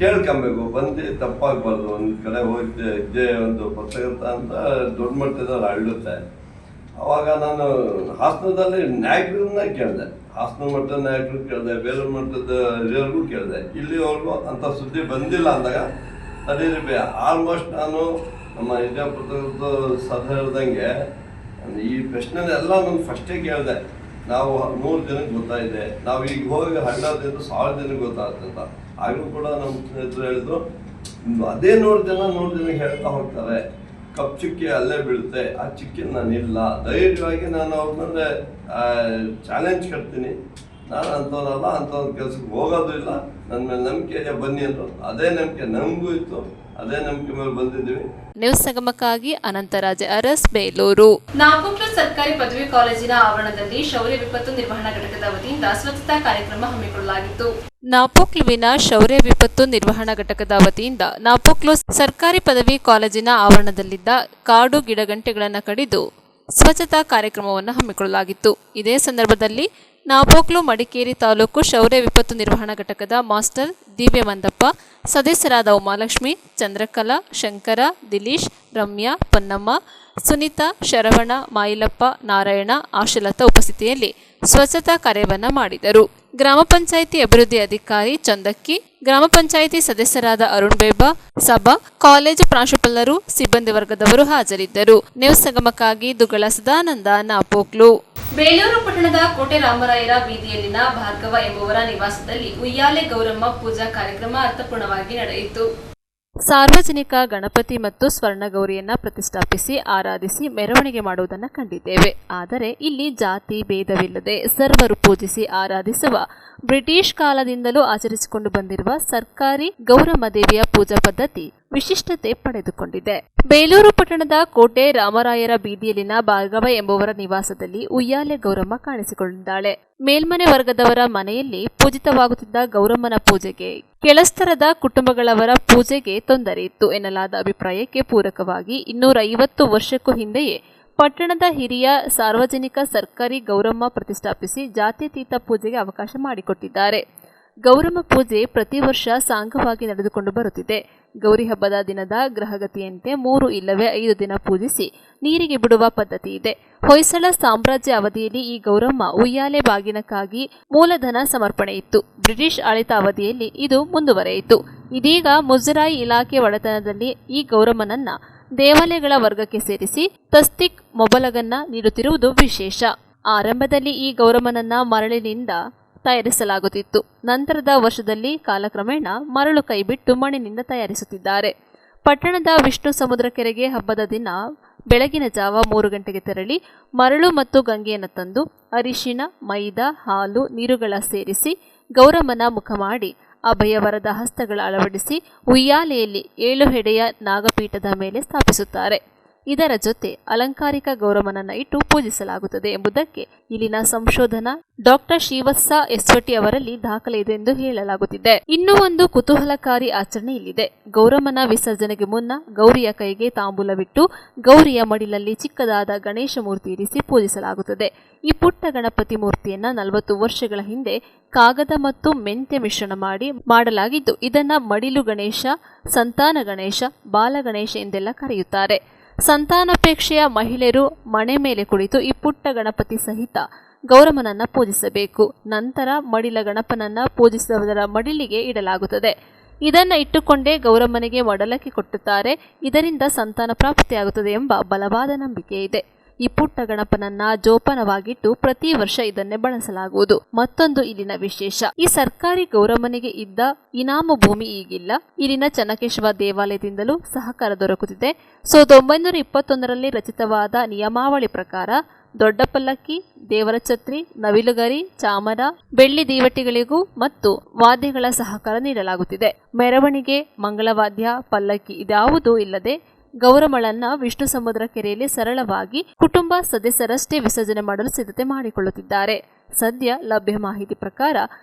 ಕೇಳ್ಕೊಬೇಕು. ಬಂದು ತಪ್ಪಾಗಬಾರ್ದು. ಒಂದು ಕಡೆ ಹೋಗಿದ್ದೆ ಒಂದು ಪತ್ರಕರ್ತ ಅಂತ ದೊಡ್ಡ ಮಟ್ಟದಲ್ಲಿ ಹರಡುತ್ತೆ. ಅವಾಗ ನಾನು ಹಾಸನದಲ್ಲಿ ನಾಯಕರನ್ನ ಕೇಳಿದೆ, ಹಾಸನ ಮಟ್ಟದ ನಾಯಕರು ಕೇಳಿದೆ, ಬೇಲೂರು ಮಟ್ಟದ ಹಿರಿಯರಿಗೂ ಕೇಳಿದೆ. ಇಲ್ಲಿವರೆಗೂ ಅಂಥ ಸುದ್ದಿ ಬಂದಿಲ್ಲ ಅಂದಾಗ ನಡೀರಿ. ಆಲ್ಮೋಸ್ಟ್ ನಾನು ನಮ್ಮ ಹಿರಿಯ ಪತ್ರಕರ್ತ ಸದಾ ಹೇಳ್ದಂಗೆ ಈ ಪ್ರಶ್ನೆನೆಲ್ಲ ನಾನು ಫಸ್ಟೇ ಕೇಳಿದೆ. ನಾವು 100 ಜನಕ್ಕೆ ಗೊತ್ತಾಯಿದೆ, ನಾವು ಈಗ ಹೋಗಿ 100 1000 ಜನಕ್ಕೆ ಗೊತ್ತಾಗ್ತಂತ. ಆಗಲೂ ಕೂಡ ನಮ್ಮ ಸ್ನೇಹಿತರು ಹೇಳಿದ್ರು ಅದೇ ನೋಡ್ದೇನೆ ಹೇಳ್ತಾ ಹೋಗ್ತಾರೆ. ಕಪ್ ಚುಕ್ಕಿ ಅಲ್ಲೇ ಬೀಳುತ್ತೆ, ಆ ಚುಕ್ಕಿ ನಾನಿಲ್ಲ. ಧೈರ್ಯವಾಗಿ ನಾನು ಅವ್ರನ್ನ ಚಾಲೆಂಜ್ ಕಟ್ತೀನಿ. ನಾನು ಅಂಥವನಲ್ಲ, ಅಂಥವ್ನ ಕೆಲ್ಸಕ್ಕೆ ಹೋಗೋದು ಇಲ್ಲ, ನನ್ನ ಮೇಲೆ ನಂಬಿಕೆ ಇದೆ, ಬನ್ನಿ ಅಂದರು. ಅದೇ ನಂಬಿಕೆ ನಮಗೂ ಇತ್ತು, ಅದೇ ನಂಬಿಕೆ ಮೇಲೆ ಬಂದಿದ್ದೀವಿ. ನ್ಯೂಸ್ ಸಂಗಮಕ್ಕಾಗಿ ಅನಂತರಾಜ ಅರಸ್, ಬೇಲೂರು. ನಾಪೋಕ್ಲು ಸರ್ಕಾರಿ ಪದವಿ ಕಾಲೇಜಿನ ಆವರಣದಲ್ಲಿ ಶೌರ್ಯ ವಿಪತ್ತು ನಿರ್ವಹಣಾ ಘಟಕದ ವತಿಯಿಂದ ಸ್ವಚ್ಛತಾ ಕಾರ್ಯಕ್ರಮ ಹಮ್ಮಿಕೊಳ್ಳಲಾಗಿತ್ತು. ನಾಪೋಕ್ಲುವಿನ ಶೌರ್ಯ ವಿಪತ್ತು ನಿರ್ವಹಣಾ ಘಟಕದ ವತಿಯಿಂದ ನಾಪೋಕ್ಲು ಸರ್ಕಾರಿ ಪದವಿ ಕಾಲೇಜಿನ ಆವರಣದಲ್ಲಿದ್ದ ಕಾಡು ಗಿಡಗಂಟೆಗಳನ್ನು ಕಡಿದು ಸ್ವಚ್ಛತಾ ಕಾರ್ಯಕ್ರಮವನ್ನು ಹಮ್ಮಿಕೊಳ್ಳಲಾಗಿತ್ತು. ಇದೇ ಸಂದರ್ಭದಲ್ಲಿ ನಾಪೋಕ್ಲು ಮಡಿಕೇರಿ ತಾಲೂಕು ಶೌರ್ಯ ವಿಪತ್ತು ನಿರ್ವಹಣಾ ಘಟಕದ ಮಾಸ್ಟರ್ ದಿವ್ಯಮಂದಪ್ಪ, ಸದಸ್ಯರಾದ ಉಮಾಲಕ್ಷ್ಮಿ, ಚಂದ್ರಕಲಾ, ಶಂಕರ, ದಿಲೀಶ್, ರಮ್ಯಾ, ಪೊನ್ನಮ್ಮ, ಸುನೀತಾ, ಶರವಣ, ಮಾಯಿಲಪ್ಪ, ನಾರಾಯಣ, ಆಶಲತಾ ಉಪಸ್ಥಿತಿಯಲ್ಲಿ ಸ್ವಚ್ಛತಾ ಕಾರ್ಯವನ್ನು ಮಾಡಿದರು. ಗ್ರಾಮ ಪಂಚಾಯಿತಿ ಅಭಿವೃದ್ಧಿ ಅಧಿಕಾರಿ ಚಂದಕ್ಕಿ, ಗ್ರಾಮ ಪಂಚಾಯಿತಿ ಸದಸ್ಯರಾದ ಅರುಣ್ ಬೇಬಾ, ಸಭಾ, ಕಾಲೇಜು ಪ್ರಾಂಶುಪಾಲರು, ಸಿಬ್ಬಂದಿ ವರ್ಗದವರು ಹಾಜರಿದ್ದರು. ನ್ಯೂಸ್ ಸಂಗಮಕ್ಕಾಗಿ ದುಗಳ ಸದಾನಂದ, ನಾಪೋಕ್ಲು. ಬೇಲೂರು ಪಟ್ಟಣದ ಕೋಟೆ ರಾಮರಾಯರ ಬೀದಿಯಲ್ಲಿನ ಭಾರ್ಗವ ಎಂಬುವರ ನಿವಾಸದಲ್ಲಿ ಉಯ್ಯಾಲೆ ಗೌರಮ್ಮ ಪೂಜಾ ಕಾರ್ಯಕ್ರಮ ಅರ್ಥಪೂರ್ಣವಾಗಿ ನಡೆಯಿತು. ಸಾರ್ವಜನಿಕ ಗಣಪತಿ ಮತ್ತು ಸ್ವರ್ಣಗೌರಿಯನ್ನ ಪ್ರತಿಷ್ಠಾಪಿಸಿ ಆರಾಧಿಸಿ ಮೆರವಣಿಗೆ ಮಾಡುವುದನ್ನು ಕಂಡಿದ್ದೇವೆ. ಆದರೆ ಇಲ್ಲಿ ಜಾತಿ ಭೇದವಿಲ್ಲದೆ ಸರ್ವರು ಪೂಜಿಸಿ ಆರಾಧಿಸುವ ಬ್ರಿಟಿಷ್ ಕಾಲದಿಂದಲೂ ಆಚರಿಸಿಕೊಂಡು ಬಂದಿರುವ ಸರ್ಕಾರಿ ಗೌರಮ್ಮ ದೇವಿಯ ಪೂಜಾ ಪದ್ಧತಿ ವಿಶಿಷ್ಟತೆ ಪಡೆದುಕೊಂಡಿದೆ. ಬೇಲೂರು ಪಟ್ಟಣದ ಕೋಟೆ ರಾಮರಾಯರ ಬೀದಿಯಲ್ಲಿನ ಭಾರ್ಗವ ಎಂಬುವರ ನಿವಾಸದಲ್ಲಿ ಉಯ್ಯಾಲೆ ಗೌರಮ್ಮ ಕಾಣಿಸಿಕೊಂಡಿದ್ದಾಳೆ. ಮೇಲ್ಮನೆ ವರ್ಗದವರ ಮನೆಯಲ್ಲಿ ಪೂಜಿತವಾಗುತ್ತಿದ್ದ ಗೌರಮ್ಮನ ಪೂಜೆಗೆ ಕೆಳಸ್ತರದ ಕುಟುಂಬಗಳವರ ಪೂಜೆಗೆ ತೊಂದರೆ ಇತ್ತು ಎನ್ನಲಾದ ಅಭಿಪ್ರಾಯಕ್ಕೆ ಪೂರಕವಾಗಿ 250 ವರ್ಷಕ್ಕೂ ಹಿಂದೆಯೇ ಪಟ್ಟಣದ ಹಿರಿಯ ಸಾರ್ವಜನಿಕ ಸರ್ಕಾರಿ ಗೌರಮ್ಮ ಪ್ರತಿಷ್ಠಾಪಿಸಿ ಜಾತ್ಯತೀತ ಪೂಜೆಗೆ ಅವಕಾಶ ಮಾಡಿಕೊಟ್ಟಿದ್ದಾರೆ. ಗೌರಮ್ಮ ಪೂಜೆ ಪ್ರತಿ ವರ್ಷ ಸಾಂಗವಾಗಿ ನಡೆದುಕೊಂಡು ಬರುತ್ತಿದೆ. ಗೌರಿ ಹಬ್ಬದ ದಿನದ ಗ್ರಹಗತಿಯಂತೆ 3 ಇಲ್ಲವೇ 5 ದಿನ ಪೂಜಿಸಿ ನೀರಿಗೆ ಬಿಡುವ ಪದ್ಧತಿ ಇದೆ. ಹೊಯ್ಸಳ ಸಾಮ್ರಾಜ್ಯ ಅವಧಿಯಲ್ಲಿ ಈ ಗೌರಮ್ಮ ಉಯ್ಯಾಲೆ ಬಾಗಿನಕ್ಕಾಗಿ ಮೂಲಧನ ಸಮರ್ಪಣೆ ಇತ್ತು. ಬ್ರಿಟಿಷ್ ಆಳಿತ ಅವಧಿಯಲ್ಲಿ ಇದು ಮುಂದುವರೆಯಿತು. ಇದೀಗ ಮುಜರಾಯಿ ಇಲಾಖೆ ಒಡೆತನದಲ್ಲಿ ಈ ಗೌರಮ್ಮನನ್ನ ದೇವಾಲಯಗಳ ವರ್ಗಕ್ಕೆ ಸೇರಿಸಿ ತಸ್ತಿಕ್ ಮೊಬಲಗನ್ನ ನೀಡುತ್ತಿರುವುದು ವಿಶೇಷ. ಆರಂಭದಲ್ಲಿ ಈ ಗೌರಮ್ಮನನ್ನ ಮರಳಿನಿಂದ ತಯಾರಿಸಲಾಗುತ್ತಿತ್ತು. ನಂತರದ ವರ್ಷದಲ್ಲಿ ಕಾಲಕ್ರಮೇಣ ಮರಳು ಕೈಬಿಟ್ಟು ಮಣ್ಣಿನಿಂದ ತಯಾರಿಸುತ್ತಿದ್ದಾರೆ. ಪಟ್ಟಣದ ವಿಷ್ಣು ಸಮುದ್ರ ಕೆರೆಗೆ ಹಬ್ಬದ ದಿನ ಬೆಳಗಿನ ಜಾವ 3 ಗಂಟೆಗೆ ತೆರಳಿ ಮರಳು ಮತ್ತು ಗಂಗೆಯನ್ನು ತಂದು ಅರಿಶಿಣ, ಮೈದಾ, ಹಾಲು, ನೀರುಗಳ ಸೇರಿಸಿ ಗೌರಮ್ಮನ ಮುಖ ಮಾಡಿ ಅಭಯವರದ ಹಸ್ತಗಳ ಅಳವಡಿಸಿ ಉಯ್ಯಾಲೆಯಲ್ಲಿ 7 ಹೆಡೆಯ ನಾಗಪೀಠದ ಮೇಲೆ ಸ್ಥಾಪಿಸುತ್ತಾರೆ. ಇದರ ಜೊತೆ ಅಲಂಕಾರಿಕ ಗೌರಮ್ಮನನ್ನ ಇಟ್ಟು ಪೂಜಿಸಲಾಗುತ್ತದೆ ಎಂಬುದಕ್ಕೆ ಇಲ್ಲಿನ ಸಂಶೋಧನಾ ಡಾಕ್ಟರ್ ಶ್ರೀವತ್ಸ ಎಸ್ವಟಿ ಅವರಲ್ಲಿ ದಾಖಲೆ ಇದೆ ಎಂದು ಹೇಳಲಾಗುತ್ತಿದೆ. ಇನ್ನೂ ಒಂದು ಕುತೂಹಲಕಾರಿ ಆಚರಣೆ ಇಲ್ಲಿದೆ. ಗೌರಮ್ಮನ ವಿಸರ್ಜನೆಗೆ ಮುನ್ನ ಗೌರಿಯ ಕೈಗೆ ತಾಂಬೂಲವಿಟ್ಟು ಗೌರಿಯ ಮಡಿಲಲ್ಲಿ ಚಿಕ್ಕದಾದ ಗಣೇಶ ಮೂರ್ತಿ ಇರಿಸಿ ಪೂಜಿಸಲಾಗುತ್ತದೆ. ಈ ಪುಟ್ಟ ಗಣಪತಿ ಮೂರ್ತಿಯನ್ನ 40 ವರ್ಷಗಳ ಹಿಂದೆ ಕಾಗದ ಮತ್ತು ಮೆಂತ್ಯ ಮಿಶ್ರಣ ಮಾಡಲಾಗಿದ್ದು ಇದನ್ನ ಮಡಿಲು ಗಣೇಶ, ಸಂತಾನ ಗಣೇಶ, ಬಾಲಗಣೇಶ ಎಂದೆಲ್ಲ ಕರೆಯುತ್ತಾರೆ. ಸಂತಾನಾಪೇಕ್ಷೆಯ ಮಹಿಳೆಯರು ಮಣೆ ಮೇಲೆ ಕುಳಿತು ಈ ಪುಟ್ಟ ಗಣಪತಿ ಸಹಿತ ಗೌರಮ್ಮನನ್ನ ಪೂಜಿಸಬೇಕು. ನಂತರ ಮಡಿಲ ಗಣಪನನ್ನ ಪೂಜಿಸುವುದರ ಮಡಿಲಿಗೆ ಇಡಲಾಗುತ್ತದೆ. ಇದನ್ನ ಇಟ್ಟುಕೊಂಡೇ ಗೌರಮ್ಮನಿಗೆ ಮಡಲಕ್ಕೆ ಕೊಟ್ಟುತ್ತಾರೆ. ಇದರಿಂದ ಸಂತಾನ ಪ್ರಾಪ್ತಿಯಾಗುತ್ತದೆ ಎಂಬ ಬಲವಾದ ನಂಬಿಕೆ ಇದೆ. ಈ ಪುಟ್ಟ ಗಣಪನನ್ನ ಜೋಪಾನವಾಗಿಟ್ಟು ಪ್ರತಿ ವರ್ಷ ಇದನ್ನೇ ಬಳಸಲಾಗುವುದು. ಮತ್ತೊಂದು ಇಲ್ಲಿನ ವಿಶೇಷ, ಈ ಸರ್ಕಾರಿ ಗೌರಮ್ಮನಿಗೆ ಇದ್ದ ಇನಾಮು ಭೂಮಿ ಈಗಿಲ್ಲ. ಇಲ್ಲಿನ ಚನ್ನಕೇಶವ ದೇವಾಲಯದಿಂದಲೂ ಸಹಕಾರ ದೊರಕುತ್ತಿದೆ. 1921ರಲ್ಲಿ ರಚಿತವಾದ ನಿಯಮಾವಳಿ ಪ್ರಕಾರ ದೊಡ್ಡ ಪಲ್ಲಕ್ಕಿ, ದೇವರ ಛತ್ರಿ, ನವಿಲುಗರಿ, ಚಾಮರ, ಬೆಳ್ಳಿ ದೀವಟಿಗಳಿಗೂ ಮತ್ತು ವಾದ್ಯಗಳ ಸಹಕಾರ ನೀಡಲಾಗುತ್ತಿದೆ. ಮೆರವಣಿಗೆ, ಮಂಗಳವಾದ್ಯ, ಪಲ್ಲಕ್ಕಿ ಇದ್ಯಾವುದೂ ಇಲ್ಲದೆ ಗೌರಮ್ಮಳನ್ನ ವಿಷ್ಣು ಸಮುದ್ರ ಕೆರೆಯಲ್ಲಿ ಸರಳವಾಗಿ ಕುಟುಂಬ ಸದಸ್ಯರಷ್ಟೇ ವಿಸರ್ಜನೆ ಮಾಡಲು ಸಿದ್ಧತೆ ಮಾಡಿಕೊಳ್ಳುತ್ತಿದ್ದಾರೆ. ಸದ್ಯ ಲಭ್ಯ ಮಾಹಿತಿ ಪ್ರಕಾರ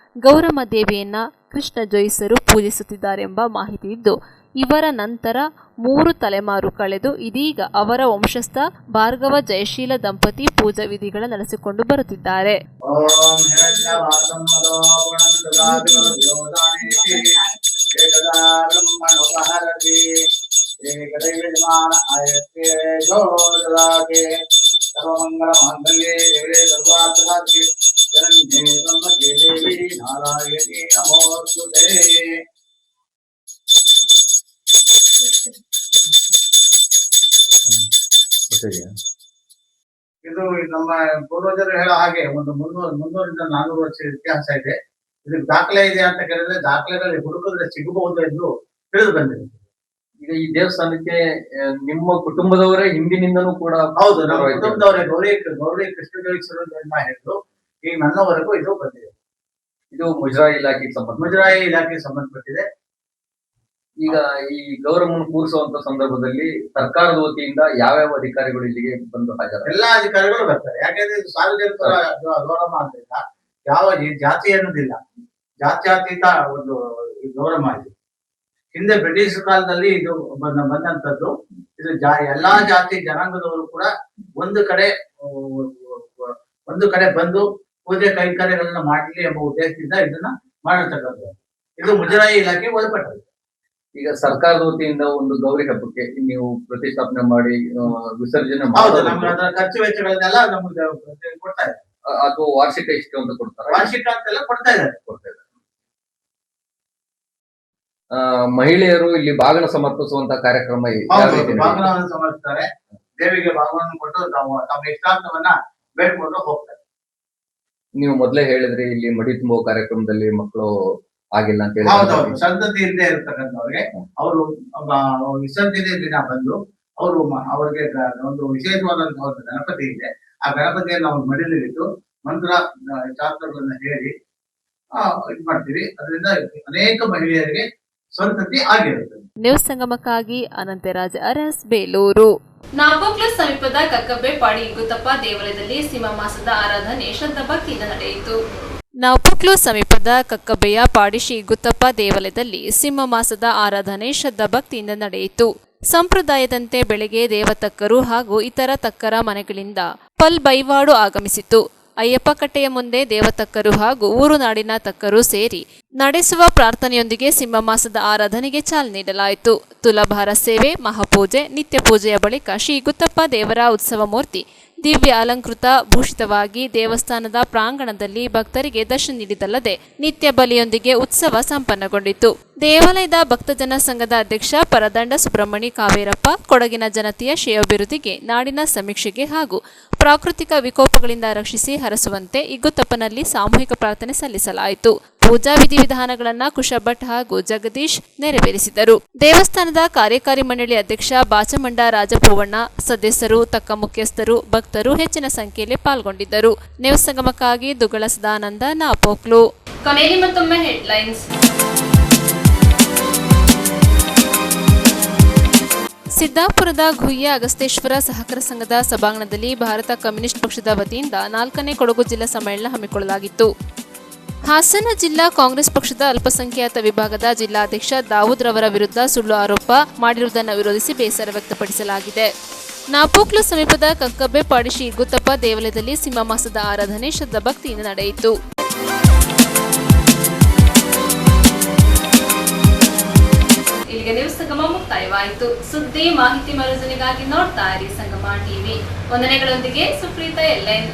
ಗೌರಮ್ಮ ದೇವಿಯನ್ನ ಕೃಷ್ಣ ಜೋಯಿಸರು ಪೂಜಿಸುತ್ತಿದ್ದಾರೆಂಬ ಮಾಹಿತಿ ಇದ್ದು, ಇವರ ನಂತರ 3 ತಲೆಮಾರು ಕಳೆದು ಇದೀಗ ಅವರ ವಂಶಸ್ಥ ಭಾರ್ಗವ ಜಯಶೀಲ ದಂಪತಿ ಪೂಜಾ ವಿಧಿಗಳ ನಡೆಸಿಕೊಂಡು ಬರುತ್ತಿದ್ದಾರೆ. ಇದು ನಮ್ಮ ಪೂರ್ವಜರು ಹೇಳೋ ಹಾಗೆ ಒಂದು 300ರಿಂದ 400 ವರ್ಷ ಇತಿಹಾಸ ಇದೆ. ಇದಕ್ಕೆ ದಾಖಲೆ ಇದೆ ಅಂತ ಕೇಳಿದ್ರೆ ದಾಖಲೆಗಳಲ್ಲಿ ಹುಡುಕಿದ್ರೆ ಸಿಗಬಹುದು ಎಂದು ತಿಳಿದು ಬಂದಿದೆ. ಈಗ ಈ ದೇವಸ್ಥಾನಕ್ಕೆ ನಿಮ್ಮ ಕುಟುಂಬದವರೇ ಹಿಂದಿನಿಂದನೂ ಕೂಡ ಹೌದು, ನಮ್ಮ ಕುಟುಂಬದವರೇ ಗೌರಿ ಕೃಷ್ಣದೇವರ ಹಿಡಿದು ಈಗ ನನ್ನವರೆಗೂ ಇದು ಬಂದಿದೆ. ಇದು ಮುಜರಾಯಿ ಇಲಾಖೆಗೆ ಸಂಬಂಧಪಟ್ಟಿದೆ. ಈಗ ಈ ಗೌರವವನ್ನು ಕೂರಿಸುವಂತ ಸಂದರ್ಭದಲ್ಲಿ ಸರ್ಕಾರದ ವತಿಯಿಂದ ಯಾವ್ಯಾವ ಅಧಿಕಾರಿಗಳು ಇಲ್ಲಿಗೆ ಬಂದು ಹಾಜರ? ಎಲ್ಲಾ ಅಧಿಕಾರಿಗಳು ಬರ್ತಾರೆ. ಯಾಕಂದ್ರೆ ಇದು ಸಾರ್ವಜನಿಕರ ಗೌರವ ಆದ್ರಿಂದ ಯಾವ ಜಾತಿ ಅನ್ನೋದಿಲ್ಲ, ಜಾತ್ಯತೀತ ಒಂದು ಗೌರವ ಇದೆ. ಹಿಂದೆ ಬ್ರಿಟಿಷ್ ಕಾಲದಲ್ಲಿ ಇದು ಬಂದಂತದ್ದು. ಇದು ಎಲ್ಲಾ ಜಾತಿ ಜನಾಂಗದವರು ಕೂಡ ಒಂದು ಕಡೆ ಬಂದು ಪೂಜೆ ಕೈಂಕರ್ಯಗಳನ್ನ ಮಾಡಲಿ ಎಂಬ ಉದ್ದೇಶದಿಂದ ಇದನ್ನ ಮಾಡಿರ್ತಕ್ಕಂಥದ್ದು. ಇದು ಮುಜರಾಯಿ ಇಲಾಖೆ ಒಳಪಟ್ಟದ್ದು. ಈಗ ಸರ್ಕಾರದ ವತಿಯಿಂದ ಒಂದು ಗೌರಿ ಹಬ್ಬಕ್ಕೆ ನೀವು ಪ್ರತಿಷ್ಠಾಪನೆ ಮಾಡಿ ವಿಸರ್ಜನೆ ಹೌದು, ನಮ್ಗೆ ಅದರ ಖರ್ಚು ವೆಚ್ಚಗಳನ್ನೆಲ್ಲ ನಮ್ಗೆ ಕೊಡ್ತಾ ಇದ್ದಾರೆ. ಅಥವಾ ವಾರ್ಷಿಕ ಇಷ್ಟು ಅಂತ ಕೊಡ್ತಾರೆ? ವಾರ್ಷಿಕ ಅಂತೆಲ್ಲ ಕೊಡ್ತಾ ಇದ್ದಾರೆ. ಮಹಿಳೆಯರು ಇಲ್ಲಿ ಬಾಗಿನ ಸಮರ್ಪಿಸುವಂತ ಕಾರ್ಯಕ್ರಮ ಬಾಗಿನವನ್ನು ಸಮರ್ಪಿಸ್ತಾರೆ. ದೇವಿಗೆ ಬಾಗಿನನ್ನು ಕೊಟ್ಟು ತಮ್ಮ ಇಷ್ಟಾರ್ಥವನ್ನ ಬೇಡ್ಕೊಂಡು ಹೋಗ್ತಾರೆ. ನೀವು ಮೊದಲೇ ಹೇಳಿದ್ರಿ ಇಲ್ಲಿ ಮಡಿ ತುಂಬುವ ಕಾರ್ಯಕ್ರಮದಲ್ಲಿ ಮಕ್ಕಳು ಆಗಿಲ್ಲ ಅಂತ ಹೇಳಿ. ಹೌದೌದು, ಸಂತತಿ ಇಲ್ಲದೆ ಇರತಕ್ಕಂಥವ್ರಿಗೆ ಅವರು ವಿಸರ್ಜನೆ ದಿನ ಬಂದು ಅವ್ರಿಗೆ ಒಂದು ವಿಶೇಷವಾದಂತಹ ಒಂದು ಗಣಪತಿ ಇದೆ. ಆ ಗಣಪತಿಯನ್ನು ನಾವು ಮಡಿಲಿಟ್ಟು ಮಂತ್ರ ಶಾಸ್ತ್ರಗಳನ್ನ ಹೇಳಿ ಇದು ಮಾಡ್ತೀವಿ. ಅದರಿಂದ ಅನೇಕ ಮಹಿಳೆಯರಿಗೆ ಸಂತತಿ ಆಗಿರುತ್ತದೆ. ನ್ಯೂಸ್ ಸಂಗಮಕ್ಕಾಗಿ ಅನಂತರಾಜ್ ಅರಸ್, ಬೇಲೂರು. ನಾಪೋಕ್ಲು ಸಮೀಪದ ಕಕ್ಕಬ್ಬೆ ಪಾಡಿ ಇಗ್ಗುತ್ತಪ್ಪ ದೇವಾಲಯದಲ್ಲಿ ಸಿಂಹ ಮಾಸದ ಆರಾಧನೆ ಶ್ರದ್ಧಾ ಭಕ್ತಿಯಿಂದ ನಡೆಯಿತು. ನಾಪೋಕ್ಲು ಸಮೀಪದ ಕಕ್ಕಬ್ಬೆಯ ಪಾಡಿಶಿ ಇಗ್ಗುತ್ತಪ್ಪ ದೇವಾಲಯದಲ್ಲಿ ಸಿಂಹ ಮಾಸದ ಆರಾಧನೆ ಶ್ರದ್ಧಾ ಭಕ್ತಿಯಿಂದ ನಡೆಯಿತು. ಸಂಪ್ರದಾಯದಂತೆ ಬೆಳಗ್ಗೆ ದೇವತಕ್ಕರು ಹಾಗೂ ಇತರ ತಕ್ಕರ ಮನೆಗಳಿಂದ ಪಲ್ಬೈವಾಡು ಆಗಮಿಸಿತು. ಅಯ್ಯಪ್ಪ ಕಟ್ಟೆಯ ಮುಂದೆ ದೇವತಕ್ಕರು ಹಾಗೂ ಊರು ನಾಡಿನ ತಕ್ಕರು ಸೇರಿ ನಡೆಸುವ ಪ್ರಾರ್ಥನೆಯೊಂದಿಗೆ ಸಿಂಹ ಮಾಸದ ಆರಾಧನೆಗೆ ಚಾಲನೆ ನೀಡಲಾಯಿತು. ತುಲಾಭಾರ ಸೇವೆ, ಮಹಾಪೂಜೆ, ನಿತ್ಯ ಪೂಜೆಯ ಬಳಿಕ ಶ್ರೀ ಗುತ್ತಪ್ಪ ದೇವರ ಉತ್ಸವ ಮೂರ್ತಿ ದಿವ್ಯ ಅಲಂಕೃತ ಭೂಷಿತವಾಗಿ ದೇವಸ್ಥಾನದ ಪ್ರಾಂಗಣದಲ್ಲಿ ಭಕ್ತರಿಗೆ ದರ್ಶನ ನೀಡಿದಲ್ಲದೆ ನಿತ್ಯ ಬಲಿಯೊಂದಿಗೆ ಉತ್ಸವ ಸಂಪನ್ನಗೊಂಡಿತು. ದೇವಾಲಯದ ಭಕ್ತಜನ ಸಂಘದ ಅಧ್ಯಕ್ಷ ಪರದಂಡ ಸುಬ್ರಹ್ಮಣಿ ಕಾವೇರಪ್ಪ ಕೊಡಗಿನ ಜನತೆಯ ಶ್ರೇಯೋಭಿವೃದ್ಧಿಗೆ, ನಾಡಿನ ಸಮೀಕ್ಷೆಗೆ ಹಾಗೂ ಪ್ರಾಕೃತಿಕ ವಿಕೋಪಗಳಿಂದ ರಕ್ಷಿಸಿ ಹರಸುವಂತೆ ಇಗ್ಗುತ್ತಪ್ಪನಲ್ಲಿ ಸಾಮೂಹಿಕ ಪ್ರಾರ್ಥನೆ ಸಲ್ಲಿಸಲಾಯಿತು. ಪೂಜಾ ವಿಧಿವಿಧಾನಗಳನ್ನು ಕುಶಭಟ್ ಹಾಗೂ ಜಗದೀಶ್ ನೆರವೇರಿಸಿದರು. ದೇವಸ್ಥಾನದ ಕಾರ್ಯಕಾರಿ ಮಂಡಳಿ ಅಧ್ಯಕ್ಷ ಬಾಚಮಂಡ ರಾಜಪೂವಣ್ಣ, ಸದಸ್ಯರು, ತಕ್ಕ ಮುಖ್ಯಸ್ಥರು, ಭಕ್ತರು ಹೆಚ್ಚಿನ ಸಂಖ್ಯೆಯಲ್ಲಿ ಪಾಲ್ಗೊಂಡಿದ್ದರು. ನ್ಯೂಸ್ ಸಂಗಮಕ್ಕಾಗಿ ದುಗಳ ಸದಾನಂದ, ನಾಪೋಕ್ಲು. ಕೊನೆಯಲ್ಲಿ ಮತ್ತೊಮ್ಮೆ ಹೆಡ್ಲೈನ್ಸ್. ಸಿದ್ದಾಪುರದ ಗುಹ್ಯ ಅಗಸ್ತೇಶ್ವರ ಸಹಕಾರ ಸಂಘದ ಸಭಾಂಗಣದಲ್ಲಿ ಭಾರತ ಕಮ್ಯುನಿಸ್ಟ್ ಪಕ್ಷದ ವತಿಯಿಂದ 4ನೇ ಕೊಡಗು ಜಿಲ್ಲಾ ಸಮ್ಮೇಳನ ಹಮ್ಮಿಕೊಳ್ಳಲಾಗಿತ್ತು. ಹಾಸನ ಜಿಲ್ಲಾ ಕಾಂಗ್ರೆಸ್ ಪಕ್ಷದ ಅಲ್ಪಸಂಖ್ಯಾತ ವಿಭಾಗದ ಜಿಲ್ಲಾಧ್ಯಕ್ಷ ದಾವೂದ್ ರವರ ವಿರುದ್ಧ ಸುಳ್ಳು ಆರೋಪ ಮಾಡಿರುವುದನ್ನು ವಿರೋಧಿಸಿ ಬೇಸರ ವ್ಯಕ್ತಪಡಿಸಲಾಗಿದೆ. ನಾಪೋಕ್ಲು ಸಮೀಪದ ಕಕ್ಕಬ್ಬೆ ಪಾಡಿಶಿ ಇಗ್ಗುತ್ತಪ್ಪ ದೇವಾಲಯದಲ್ಲಿ ಸಿಂಹ ಮಾಸದ ಆರಾಧನೆ ಶ್ರದ್ಧಾ ಭಕ್ತಿಯಿಂದ ನಡೆಯಿತು. ಇಲ್ಲಿಗೆ ನ್ಯೂಸ್ ಸಂಗಮ ಮುಕ್ತಾಯವಾಯಿತು. ಸುದ್ದಿ ಮಾಹಿತಿ ಮರುಜನಿಗಾಗಿ ನೋಡ್ತಾ ಇರಿ ಸಂಗಮ ಟಿವಿ. ವಂದನೆಗಳೊಂದಿಗೆ ಸುಪ್ರೀತಾ ಎಲ್ಎನ್.